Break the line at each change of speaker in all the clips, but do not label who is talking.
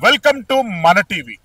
Welcome to మన TV.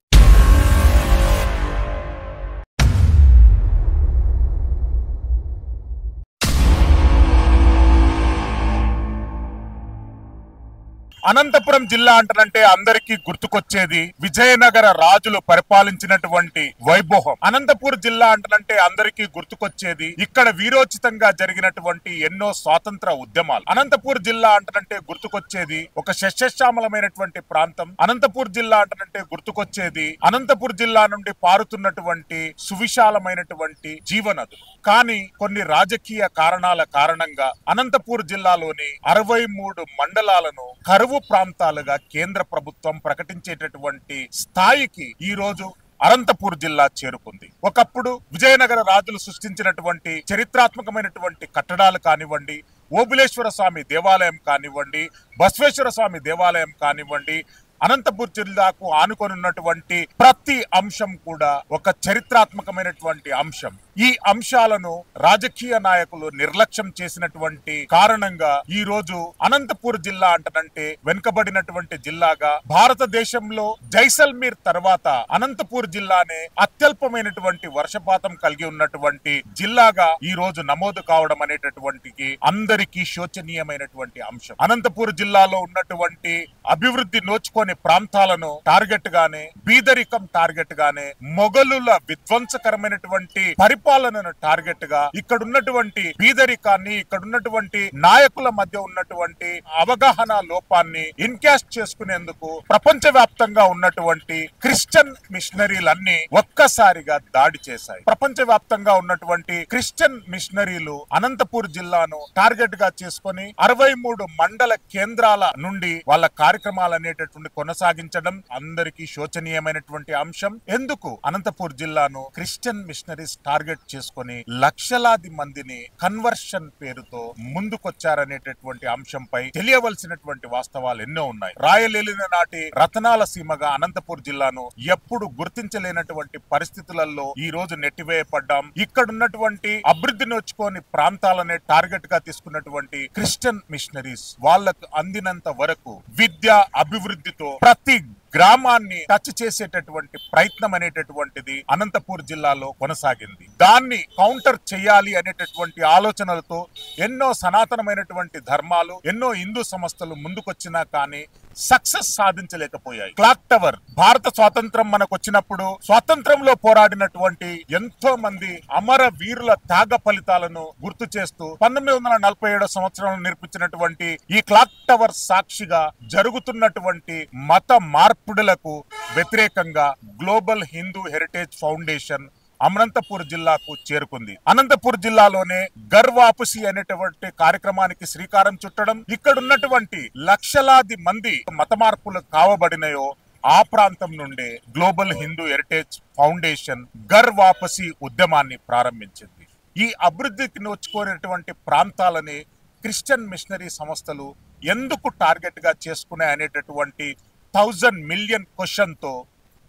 Anantapuram జిల్లా అంటనంటే అందరికీ గుర్తుకొచ్చేది విజయనగర రాజులు పరిపాలించినటువంటి వైభవం. అనంతపూర్ జిల్లా అంటనంటే అందరికీ గుర్తుకొచ్చేది ఇక్కడ వీరోచితంగా జరిగినటువంటి ఎన్నో స్వాతంత్ర ఉద్యమాలు. అనంతపూర్ జిల్లా అంటనంటే గుర్తుకొచ్చేది ఒక సస్యశ్యామలమైనటువంటి ప్రాంతం. అనంతపూర్ జిల్లా అంటనంటే గుర్తుకొచ్చేది అనంతపూర్ జిల్లా నుండి పారుతున్నటువంటి సువిశాలమైనటువంటి జీవనదులు. కానీ కొన్ని రాజకీయ కారణాల కారణంగా అనంతపూర్ జిల్లాలోని 63 మండలాలను కరువు ప్రాంతాలుగా కేంద్ర ప్రభుత్వం ప్రకటించేటటువంటి స్థాయికి ఈ రోజు అనంతపూర్ జిల్లా చేరుకుంది. ఒకప్పుడు విజయనగర రాజులు సృష్టించినటువంటి చరిత్రాత్మకమైనటువంటి కట్టడాలు కానివ్వండి, ఓబులేశ్వర స్వామి దేవాలయం కానివ్వండి, బసవేశ్వర స్వామి దేవాలయం కానివ్వండి, అనంతపూర్ జిల్లాకు ఆనుకొని ఉన్నటువంటి ప్రతి అంశం కూడా ఒక చరిత్రాత్మకమైనటువంటి అంశం. ఈ అంశాలను రాజకీయ నాయకులు నిర్లక్ష్యం చేసినటువంటి కారణంగా ఈ రోజు అనంతపూర్ జిల్లా అంటనంటే వెనుకబడినటువంటి జిల్లాగా, భారతదేశంలో జైసల్మీర్ తర్వాత అనంతపూర్ జిల్లానే అత్యల్పమైనటువంటి వర్షపాతం కలిగి ఉన్నటువంటి జిల్లాగా ఈ రోజు నమోదు కావడం అనేటటువంటి అందరికీ శోచనీయమైనటువంటి అంశం. అనంతపూర్ జిల్లాలో ఉన్నటువంటి అభివృద్ధి నోచుకొని ప్రాంతాలను టార్గెట్ గానే, బీదరికం టార్గెట్ గానే, మొఘలుల విధ్వంసకరమైనటువంటి పరిపాలనను టార్గెట్ గా, ఇక్కడున్నటువంటి బీదరికాన్ని, ఇక్కడున్నటువంటి నాయకుల మధ్య ఉన్నటువంటి అవగాహన లోపాన్ని ఇన్కాస్ట్ చేసుకునేందుకు ప్రపంచ వ్యాప్తంగా ఉన్నటువంటి క్రిస్టియన్ మిషనరీలన్నీ ఒక్కసారిగా దాడి చేశాయి. ప్రపంచ వ్యాప్తంగా ఉన్నటువంటి క్రిస్టియన్ మిషనరీలు అనంతపూర్ జిల్లాను టార్గెట్ గా చేసుకుని 63 మండల కేంద్రాల నుండి వాళ్ళ కార్యక్రమాలు అనేటటువంటి కొనసాగించడం అందరికీ శోచనీయమైనటువంటి అంశం. ఎందుకు అనంతపూర్ జిల్లాను క్రిస్టియన్ మిషనరీస్ టార్గెట్ చేసుకుని లక్షలాది మందిని కన్వర్షన్ పేరుతో ముందుకొచ్చారనేటటువంటి అంశంపై తెలియవలసినటువంటి వాస్తవాలు ఎన్నో ఉన్నాయి. రాయలేలిన నాటి రతనాల సీమగా అనంతపూర్ జిల్లాను ఎప్పుడు గుర్తించలేనటువంటి పరిస్థితులలో ఈ రోజు నెట్టివేయబడ్డాం. ఇక్కడున్నటువంటి అభివృద్ధి నోచుకొని ప్రాంతాలనే టార్గెట్ గా తీసుకున్నటువంటి క్రిస్టియన్ మిషనరీస్ వాళ్లకు అందినంత వరకు విద్య అభివృద్ధితో ప్రతి గ్రామాన్ని టచ్ చేసేటటువంటి ప్రయత్నం అనేటటువంటిది అనంతపూర్ జిల్లాలో కొనసాగింది. దాన్ని కౌంటర్ చేయాలి అనేటటువంటి ఆలోచనలతో ఎన్నో సనాతనమైనటువంటి ధర్మాలు, ఎన్నో హిందూ సంస్థలు ముందుకొచ్చినా కానీ సక్సెస్ సాధించలేకపోయాయి. క్లాక్ టవర్, భారత స్వాతంత్రం మనకు వచ్చినప్పుడు స్వాతంత్రంలో పోరాడినటువంటి ఎంతో మంది అమర వీరుల త్యాగ ఫలితాలను గుర్తు చేస్తూ 1947 సంవత్సరంలో నిర్మించినటువంటి ఈ క్లాక్ టవర్ సాక్షిగా జరుగుతున్నటువంటి మత మార్పిడులకు వ్యతిరేకంగా global Hindu heritage foundation Anantapur జిల్లాకు చేరుకుంది. అనంతపూర్ జిల్లాలోనే ఘర్ వాపసి అనేటువంటి కార్యక్రమానికి శ్రీకారం చుట్టడం, ఇక్కడ ఉన్నటువంటి లక్షలాది మంది మత మార్పులు కావబడినాయో ఆ ప్రాంతం నుండే Global Hindu heritage Foundation Ghar Wapsi ఉద్యమాన్ని ప్రారంభించింది. ఈ అభివృద్ధికి నోచుకునేటువంటి ప్రాంతాలని క్రిస్టియన్ మిషనరీ సంస్థలు ఎందుకు టార్గెట్ గా చేసుకున్నాయి అనేటటువంటి 1000 మిలియన్ క్వశ్చన్ తో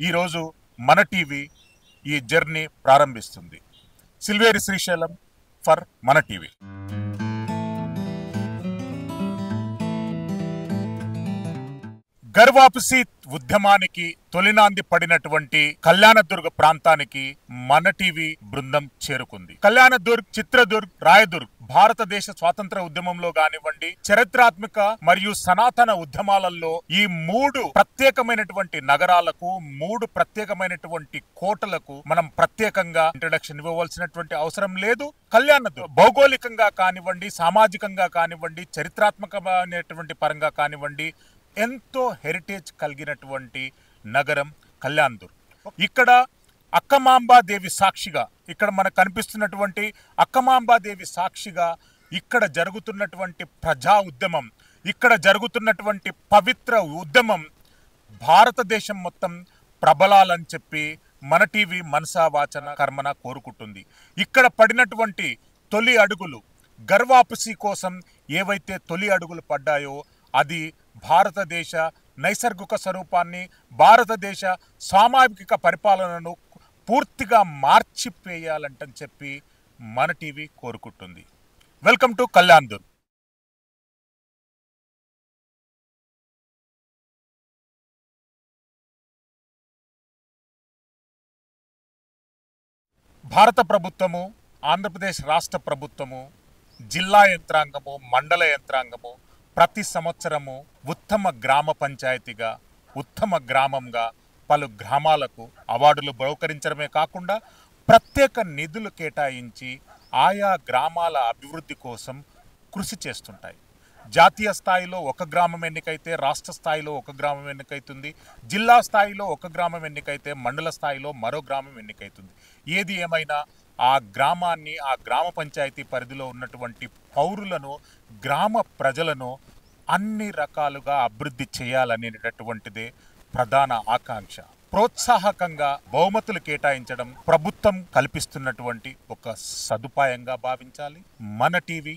ఈరోజు మన టీవీ ఈ జర్నీ ప్రారంభిస్తుంది. సిల్వేరి శ్రీశైలం ఫర్ మన టీవీ. ఘర్ వాపసి ఉద్యమానికి తొలినాంది పడినటువంటి కళ్యాణదుర్గ ప్రాంతానికి మన టీవీ బృందం చేరుకుంది. కళ్యాణదుర్గ్, చిత్రదుర్గ్, రాయదుర్గ్ భారతదేశ స్వాతంత్ర ఉద్యమంలో కానివ్వండి, చరిత్రాత్మక మరియు సనాతన ఉద్యమాలలో ఈ 3 ప్రత్యేకమైనటువంటి నగరాలకు, 3 ప్రత్యేకమైనటువంటి కోటలకు మనం ప్రత్యేకంగా ఇంట్రడక్షన్ ఇవ్వవలసినటువంటి అవసరం లేదు. కళ్యాణదుర్గ్ భౌగోళికంగా కానివ్వండి, సామాజికంగా కానివ్వండి, చరిత్రాత్మకమైనటువంటి పరంగా కానివ్వండి ఎంతో హెరిటేజ్ కలిగినటువంటి నగరం కళ్యాణదుర్గ్. ఇక్కడ అక్కమాంబాదేవి సాక్షిగా, ఇక్కడ మనకు కనిపిస్తున్నటువంటి అక్కమాంబాదేవి సాక్షిగా ఇక్కడ జరుగుతున్నటువంటి ప్రజా ఉద్యమం, ఇక్కడ జరుగుతున్నటువంటి పవిత్ర ఉద్యమం భారతదేశం మొత్తం ప్రబలాలని చెప్పి మన టీవీ మనసా వాచన కర్మన కోరుకుంటుంది. ఇక్కడ పడినటువంటి తొలి అడుగులు, ఘర్ వాపసి కోసం ఏవైతే తొలి అడుగులు పడ్డాయో అది భారతదేశ నైసర్గిక స్వరూపాన్ని, భారతదేశ సామాజిక పరిపాలనను పూర్తిగా మార్చివేయాలంటని చెప్పి మన టీవీ కోరుకుంటుంది. Welcome to Kalyandurg. భారత ప్రభుత్వము, ఆంధ్రప్రదేశ్ రాష్ట్ర ప్రభుత్వము, జిల్లా యంత్రాంగము, మండల యంత్రాంగము ప్రతి సంవత్సరము ఉత్తమ గ్రామ పంచాయతీగా, ఉత్తమ గ్రామంగా పలు గ్రామాలకు అవార్డులు బహుకరించడమే కాకుండా ప్రత్యేక నిధులు కేటాయించి ఆయా గ్రామాల అభివృద్ధి కోసం కృషి చేస్తుంటాయి. జాతీయ స్థాయిలో ఒక గ్రామం ఎన్నికైతే రాష్ట్ర స్థాయిలో ఒక గ్రామం ఎన్నికైతుంది, జిల్లా స్థాయిలో ఒక గ్రామం ఎన్నికైతే మండల స్థాయిలో మరో గ్రామం ఎన్నికైతుంది. ఏది ఏమైనా ఆ గ్రామాన్ని, ఆ గ్రామ పంచాయతీ పరిధిలో ఉన్నటువంటి పౌరులను, గ్రామ ప్రజలను అన్ని రకాలుగా అభివృద్ధి చేయాలనేటటువంటిదే ప్రధాన ఆకాంక్ష. ప్రోత్సాహకంగా బహుమతులు కేటాయించడం ప్రభుత్వం కల్పిస్తున్నటువంటి ఒక సదుపాయంగా భావించాలి. మన TV,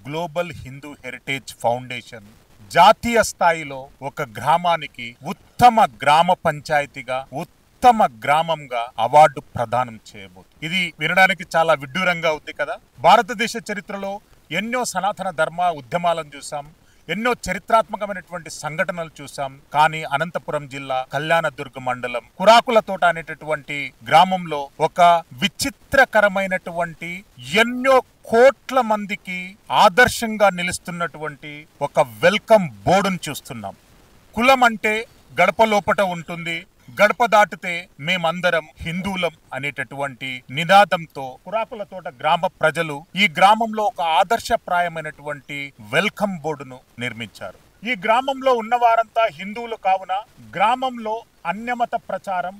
global Hindu heritage foundation జాతీయ స్థాయిలో ఒక గ్రామానికి ఉత్తమ గ్రామ పంచాయతీగా, ఉత్తమ గ్రామంగా అవార్డు ప్రదానం చేయబోతుంది. ఇది వినడానికి చాలా విడ్డూరంగా ఉంది కదా. భారతదేశ చరిత్రలో ఎన్నో సనాతన ధర్మ ఉద్యమాలను చూసాం, ఎన్నో చరిత్రాత్మకమైనటువంటి సంఘటనలు చూసాం. కానీ అనంతపురం జిల్లా కళ్యాణదుర్గ మండలం కురాకులతోట అనేటటువంటి గ్రామంలో ఒక విచిత్రకరమైనటువంటి, ఎన్నో కోట్ల మందికి ఆదర్శంగా నిలుస్తున్నటువంటి ఒక వెల్కమ్ బోర్డును చూస్తున్నాం. కులం అంటే గడప లోపట ఉంటుంది, గడప దాటితే మేమందరం హిందువులం అనేటటువంటి నినాదంతో కురాకులతోట గ్రామ ప్రజలు ఈ గ్రామంలో ఒక ఆదర్శప్రాయమైనటువంటి వెల్కమ్ బోర్డును నిర్మించారు. ఈ గ్రామంలో ఉన్నవారంతా హిందువులు కావున గ్రామంలో అన్యమత ప్రచారం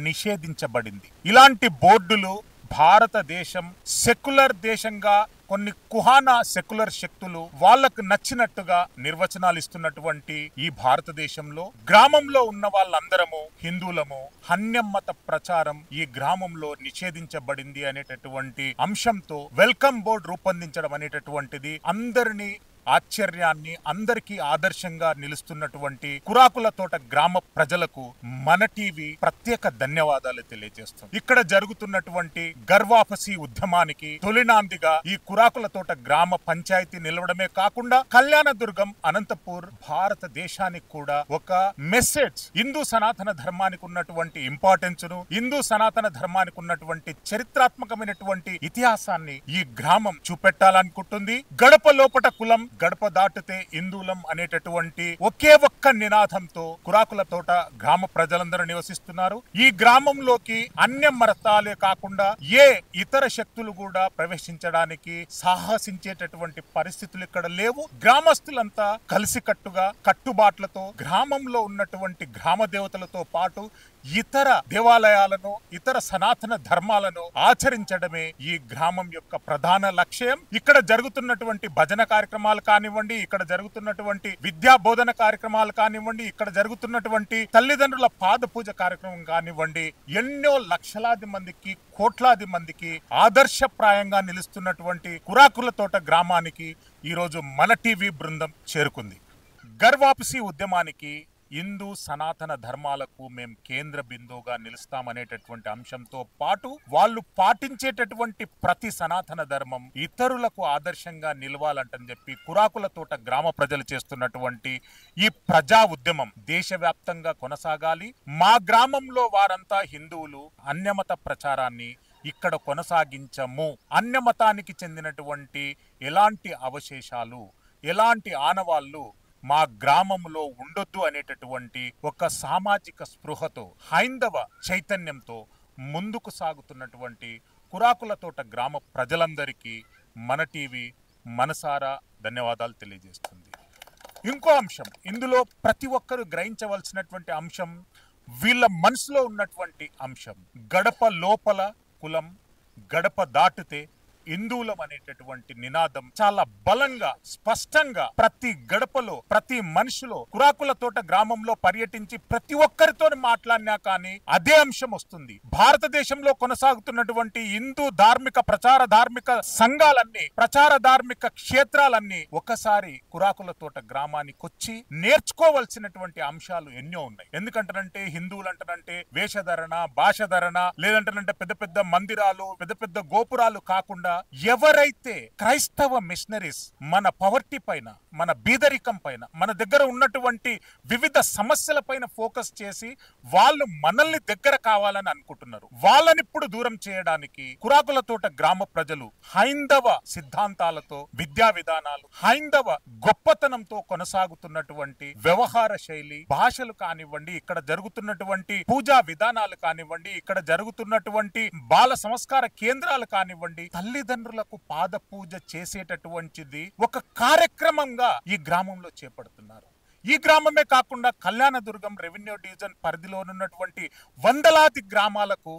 నిషేధించబడింది. ఇలాంటి బోర్డులు భారతదేశం సెక్యులర్ దేశంగా కొన్ని కుహానా సెక్యులర్ శక్తులు వాళ్లకు నచ్చినట్టుగా నిర్వచనాలు ఇస్తున్నటువంటి ఈ భారతదేశంలో గ్రామంలో ఉన్న వాళ్ళందరము హిందువులము, అన్యమత ప్రచారం ఈ గ్రామంలో నిషేధించబడింది అనేటటువంటి అంశంతో వెల్కమ్ బోర్డు రూపొందించడం అనేటటువంటిది అందరినీ ఆశ్చర్యాన్ని, అందరికీ ఆదర్శంగా నిలుస్తున్నటువంటి కురాకులతోట గ్రామ ప్రజలకు మన టీవీ ప్రత్యేక ధన్యవాదాలు తెలియజేస్తుంది. ఇక్కడ జరుగుతున్నటువంటి గర్వాపసి ఉద్యమానికి తొలినాందిగా ఈ కురాకులతోట గ్రామ పంచాయతీ నిలవడమే కాకుండా కళ్యాణదుర్గం, అనంతపూర్ భారతదేశానికి కూడా ఒక మెసేజ్, హిందూ సనాతన ధర్మానికి ఉన్నటువంటి ఇంపార్టెన్స్ ను, హిందూ సనాతన ధర్మానికి ఉన్నటువంటి చరిత్రాత్మకమైనటువంటి ఇతిహాసాన్ని ఈ గ్రామం చూపెట్టాలనుకుంటుంది. గడప లోపట కులం, గడప దాటితే హిందువులం అనేటటువంటి ఒకే ఒక్క నినాదంతో కురాకులతోట గ్రామ ప్రజలందరూ నివసిస్తున్నారు. ఈ గ్రామంలోకి అన్య మతాలే కాకుండా ఏ ఇతర శక్తులు కూడా ప్రవేశించడానికి సాహసించేటటువంటి పరిస్థితులు ఇక్కడ లేవు. గ్రామస్తులంతా కలిసికట్టుగా, కట్టుబాట్లతో గ్రామంలో ఉన్నటువంటి గ్రామ దేవతలతో పాటు ఇతర దేవాలయాలను, ఇతర సనాతన ధర్మాలను ఆచరించడమే ఈ గ్రామం యొక్క ప్రధాన లక్ష్యం. ఇక్కడ జరుగుతున్నటువంటి భజన కార్యక్రమాలు కానివ్వండి, ఇక్కడ జరుగుతున్నటువంటి విద్యా బోధన కార్యక్రమాలు కానివ్వండి, ఇక్కడ జరుగుతున్నటువంటి తల్లిదండ్రుల పాద పూజ కార్యక్రమం కానివ్వండి, ఎన్నో లక్షలాది మందికి, కోట్లాది మందికి ఆదర్శప్రాయంగా నిలుస్తున్నటువంటి కురాకులతోట గ్రామానికి ఈరోజు మన టీవీ బృందం చేరుకుంది. గర్వాపసి ఉద్యమానికి హిందూ సనాతన ధర్మాలకు మేము కేంద్ర బిందువుగా నిలుస్తామనేటటువంటి అంశంతో పాటు వాళ్ళు పాటించేటటువంటి ప్రతి సనాతన ధర్మం ఇతరులకు ఆదర్శంగా నిలవాలంటని చెప్పి కురాకులతోట గ్రామ ప్రజలు చేస్తున్నటువంటి ఈ ప్రజా ఉద్యమం దేశవ్యాప్తంగా కొనసాగాలి. మా గ్రామంలో వారంతా హిందువులు, అన్యమత ప్రచారాన్ని ఇక్కడ కొనసాగించము, అన్యమతానికి చెందినటువంటి ఎలాంటి అవశేషాలు, ఎలాంటి ఆనవాళ్లు మా గ్రామంలో ఉండొద్దు అనేటటువంటి ఒక సామాజిక స్పృహతో, హైందవ చైతన్యంతో ముందుకు సాగుతున్నటువంటి కురాకులతోట గ్రామ ప్రజలందరికీ మన టీవీ మనసారా ధన్యవాదాలు తెలియజేస్తుంది. ఇంకో అంశం, ఇందులో ప్రతి ఒక్కరూ గ్రహించవలసినటువంటి అంశం, వీళ్ళ మనసులో ఉన్నటువంటి అంశం, గడప లోపల కులం, గడప దాటితే హిందువులం అనేటటువంటి నినాదం చాలా బలంగా, స్పష్టంగా ప్రతి గడపలో, ప్రతి మనిషిలో, కురాకులతోట గ్రామంలో పర్యటించి ప్రతి ఒక్కరితో మాట్లాడినా కానీ అదే అంశం వస్తుంది. భారతదేశంలో కొనసాగుతున్నటువంటి హిందూ ధార్మిక ప్రచార ధార్మిక సంఘాలన్నీ, ప్రచార ధార్మిక క్షేత్రాలన్నీ ఒకసారి కురాకులతోట గ్రామానికి వచ్చి నేర్చుకోవలసినటువంటి అంశాలు ఎన్నో ఉన్నాయి. ఎందుకంటారంటే హిందువులు అంటారంటే వేషధరణ, భాషధరణ, లేదంటారంటే పెద్ద పెద్ద మందిరాలు, పెద్ద పెద్ద గోపురాలు కాకుండా ఎవరైతే క్రైస్తవ మిషనరీస్ మన పవర్టీ పైన, మన బీదరికం పైన, మన దగ్గర ఉన్నటువంటి వివిధ సమస్యల పైన ఫోకస్ చేసి వాళ్ళు మనల్ని దగ్గర కావాలని అనుకుంటున్నారు, వాళ్ళని ఇప్పుడు దూరం చేయడానికి కురాకులతోట గ్రామ ప్రజలు హైందవ సిద్ధాంతాలతో, విద్యా విధానాలు, హైందవ గొప్పతనంతో కొనసాగుతున్నటువంటి వ్యవహార శైలి, భాషలు కానివ్వండి, ఇక్కడ జరుగుతున్నటువంటి పూజా విధానాలు కానివ్వండి, ఇక్కడ జరుగుతున్నటువంటి బాల సంస్కార కేంద్రాలు కానివ్వండి, తల్లిదండ్రులకు పాద పూజ చేసేటటువంటిది ఒక కార్యక్రమంగా ఈ గ్రామంలో చేపడుతున్నారు. ఈ గ్రామమే కాకుండా కళ్యాణదుర్గం రెవెన్యూ డివిజన్ పరిధిలోనున్నటువంటి వందలాది గ్రామాలకు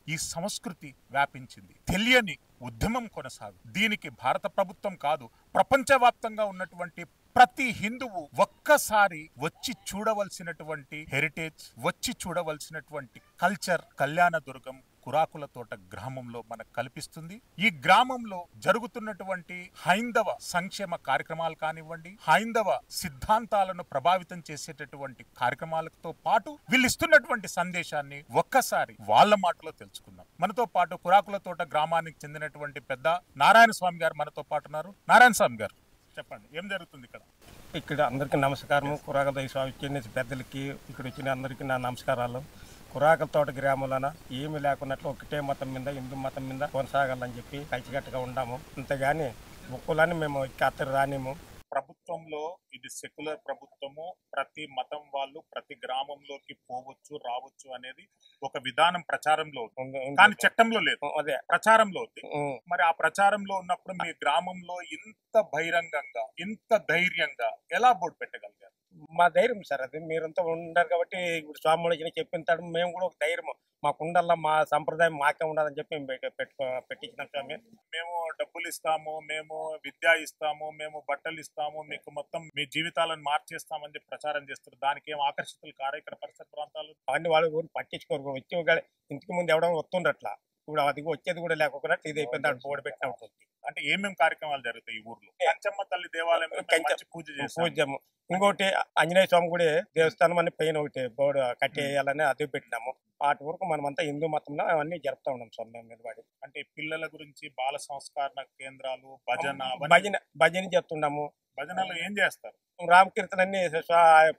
ఈ సంస్కృతి వ్యాపించింది. తెలియని ఉద్యమం కొనసాగు. దీనికి భారత ప్రభుత్వం కాదు, ప్రపంచవ్యాప్తంగా ఉన్నటువంటి ప్రతి హిందువు ఒక్కసారి వచ్చి చూడవలసినటువంటి హెరిటేజ్, వచ్చి చూడవలసినటువంటి కల్చర్ కళ్యాణదుర్గం కురాకులతోట గ్రామంలో మనకు కల్పిస్తుంది. ఈ గ్రామంలో జరుగుతున్నటువంటి హైందవ సంక్షేమ కార్యక్రమాలు కానివ్వండి, హైందవ సిద్ధాంతాలను ప్రభావితం చేసేటటువంటి కార్యక్రమాలతో పాటు వీళ్ళు ఇస్తున్నటువంటి సందేశాన్ని ఒక్కసారి వాళ్ళ మాటలో తెలుసుకుందాం. మనతో పాటు కురాకులతోట గ్రామానికి చెందినటువంటి పెద్ద నారాయణ స్వామి గారు మనతో పాటు ఉన్నారు. నారాయణ స్వామి గారు, చెప్పండి, ఏం జరుగుతుంది ఇక్కడ?
ఇక్కడ అందరికీ నమస్కారం. కురాకుల స్వామి పెద్దలకి, ఇక్కడ వచ్చిన అందరికీ నా నమస్కారాలు. కురాకులతోట గ్రామంలోన ఏమి లేకున్నట్లు ఒకటే మతం మీద, హిందూ మతం మీద కొనసాగాలని చెప్పి కలిసికట్టుగా ఉన్నాము. అంతేగాని బుక్కులని మేము అత్తరు రానిము.
ప్రభుత్వంలో ఇది సెక్యులర్ ప్రభుత్వము, ప్రతి మతం వాళ్ళు ప్రతి గ్రామంలోకి పోవచ్చు, రావచ్చు అనేది ఒక విధానం ప్రచారంలో ఉంది, కానీ చట్టంలో లేదు. అదే ప్రచారంలో ఉంది. మరి ఆ ప్రచారంలో ఉన్నప్పుడు మీ గ్రామంలో ఇంత బహిరంగంగా, ఇంత ధైర్యంగా ఎలా బోర్డు పెట్టగలిగారు?
మా ధైర్యం సార్ అది. మీరంతా ఉండరు కాబట్టి ఇప్పుడు స్వామి చెప్పింటాడు, మేము కూడా ఒక ధైర్యం మాకు ఉండాలా, మా సంప్రదాయం మాకే ఉండాలని చెప్పి మేము పెట్టించినాం స్వామి.
మేము డబ్బులు ఇస్తాము, మేము విద్య ఇస్తాము, మేము బట్టలు ఇస్తాము, మీకు మొత్తం మీ జీవితాలను మార్చేస్తామని చెప్పి ప్రచారం చేస్తారు. దానికి ఏం ఆకర్షితులు కారా ఇక్కడ పరిసర ప్రాంతాలు?
అవన్నీ వాళ్ళు పట్టించుకోరు. వచ్చి ఇంటికి ముందు ఎవడో వస్తుండట్లా, ఇప్పుడు అది వచ్చేది కూడా లేకుండా ఇది అయిపోయింది, దాన్ని బోర్డు పెట్టిన ఉంటుంది.
అంటే ఏమేమి కార్యక్రమాలు జరుగుతాయి ఈ ఊర్లో? కంచమ్మ తల్లి దేవాలయం
పూజము, ఇంకోటి ఆంజనేయ స్వామి గుడి దేవస్థానం అని పైన ఒకటి బోర్డు కట్టేయాలని అది పెట్టినాము. వాటి వరకు మనమంతా హిందూ మతంలో అవన్నీ జరుపుతా ఉన్నాం స్వామి నిలబడి.
అంటే పిల్లల గురించి బాల సంస్కరణ కేంద్రాలు,
భజన చేస్తున్నాము.
భజనలో ఏం చేస్తారు?
రామకీర్తనన్ని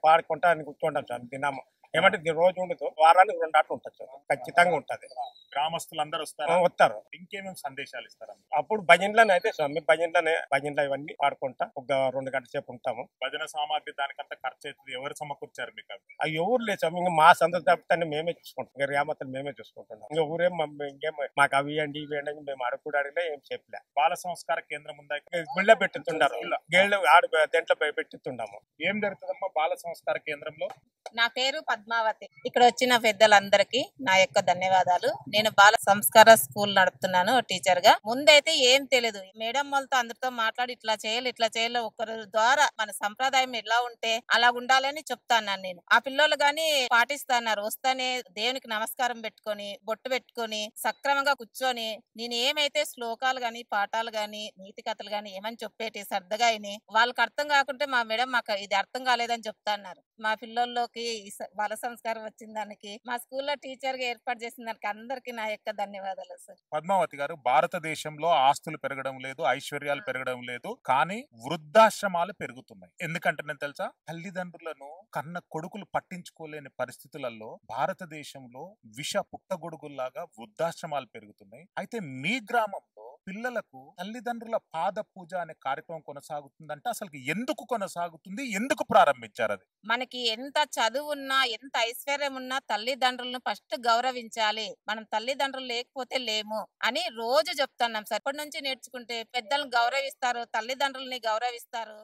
పాడుకుంటా అని కూర్చుంటాం స్వామి దినాము. ఏమంటే రోజు ఉండదు, వారానికి 2 ఆటలు ఉంటుంది సార్, ఖచ్చితంగా ఉంటుంది.
గ్రామస్తులు అందరూ
వస్తారు.
ఇంకేమేమి సందేశాలు ఇస్తారు?
అప్పుడు భజనలోనే అయితే స్వామి, భజనలో ఇవన్నీ పాడుకుంటా ఒక 2 గంటల సేపు ఉంటాము.
భజన సామాగ్రి దానికంతా ఖర్చు అవుతుంది, ఎవరు సమకూర్చారు మీకు?
అవి ఎవరు లేదు స్వామి, ఇంకా మా సందర్భాన్ని మేమే చూసుకుంటాం, ఇంకా గ్రామతలు మేమే చూసుకుంటున్నాం. ఇంకా ఊరేం ఇంకేం మాకు అవి ఇవ్వండి ఇవి ఇవ్వండి మేము అడుగుడు అడిగినా ఏం చెప్పలే.
బాల సంస్కార కేంద్రం ఉందా?
గుళ్ళ పెట్టుతున్నారు, గేళ్ళు ఆడు దేంట్లో పెట్టుతున్నాము.
ఏం జరుగుతుందమ్మా బాల సంస్కార కేంద్రంలో?
నా పేరు పద్మావతి. ఇక్కడ వచ్చిన పెద్దలందరికీ నా యొక్క ధన్యవాదాలు. నేను బాల సంస్కార స్కూల్ నడుపుతున్నాను టీచర్ గా. ముందైతే ఏం తెలియదు, మేడం వాళ్ళతో అందరితో మాట్లాడి ఇట్లా చేయాలి ఒకరి ద్వారా మన సంప్రదాయం ఎలా ఉంటే అలా ఉండాలని చెప్తాను నేను. ఆ పిల్లలు గాని పాటిస్తున్నారు. వస్తానే దేవునికి నమస్కారం పెట్టుకొని, బొట్టు పెట్టుకొని, సక్రమంగా కూర్చొని నేను ఏమైతే శ్లోకాలు గాని, పాఠాలు గాని, నీతి కథలు గాని ఏమని చెప్పేటి శ్రద్ధగా అయిని వాళ్ళకి అర్థం కాకుంటే మా మేడం మాకు ఇది అర్థం కాలేదని చెప్తాన్నారు. మా పిల్లల్లోకి బాల సంస్కారం వచ్చిన దానికి, మా స్కూల్లో టీచర్ గా ఏర్పాటు చేసిన దానికి అందరికి నా యొక్క ధన్యవాదాలు సార్.
పద్మావతి గారు, భారతదేశంలో ఆస్తులు పెరగడం లేదు, ఐశ్వర్యాలు పెరగడం లేదు, కానీ వృద్ధాశ్రమాలు పెరుగుతున్నాయి. ఎందుకంటే నేను తెలుసా, తల్లిదండ్రులను కన్న కొడుకులు పట్టించుకోలేని పరిస్థితులలో భారతదేశంలో విష పుట్టగొడుగుల్లాగా వృద్ధాశ్రమాలు పెరుగుతున్నాయి. అయితే మీ గ్రామంలో పిల్లలకు తల్లిదండ్రుల పాద పూజ అనే కార్యక్రమం కొనసాగుతుందంటే అసలు ఎందుకు కొనసాగుతుంది, ఎందుకు ప్రారంభించారు? అది
మనకి ఎంత చదువు ఉన్నా, ఎంత ఐశ్వర్యం ఉన్నా తల్లిదండ్రులను ఫస్ట్ గౌరవించాలి. మనం తల్లిదండ్రులు లేకపోతే లేము అని రోజు చెప్తున్నాం సార్. ఇప్పటి నుంచి నేర్చుకుంటే పెద్దలను గౌరవిస్తారు, తల్లిదండ్రులని గౌరవిస్తారు.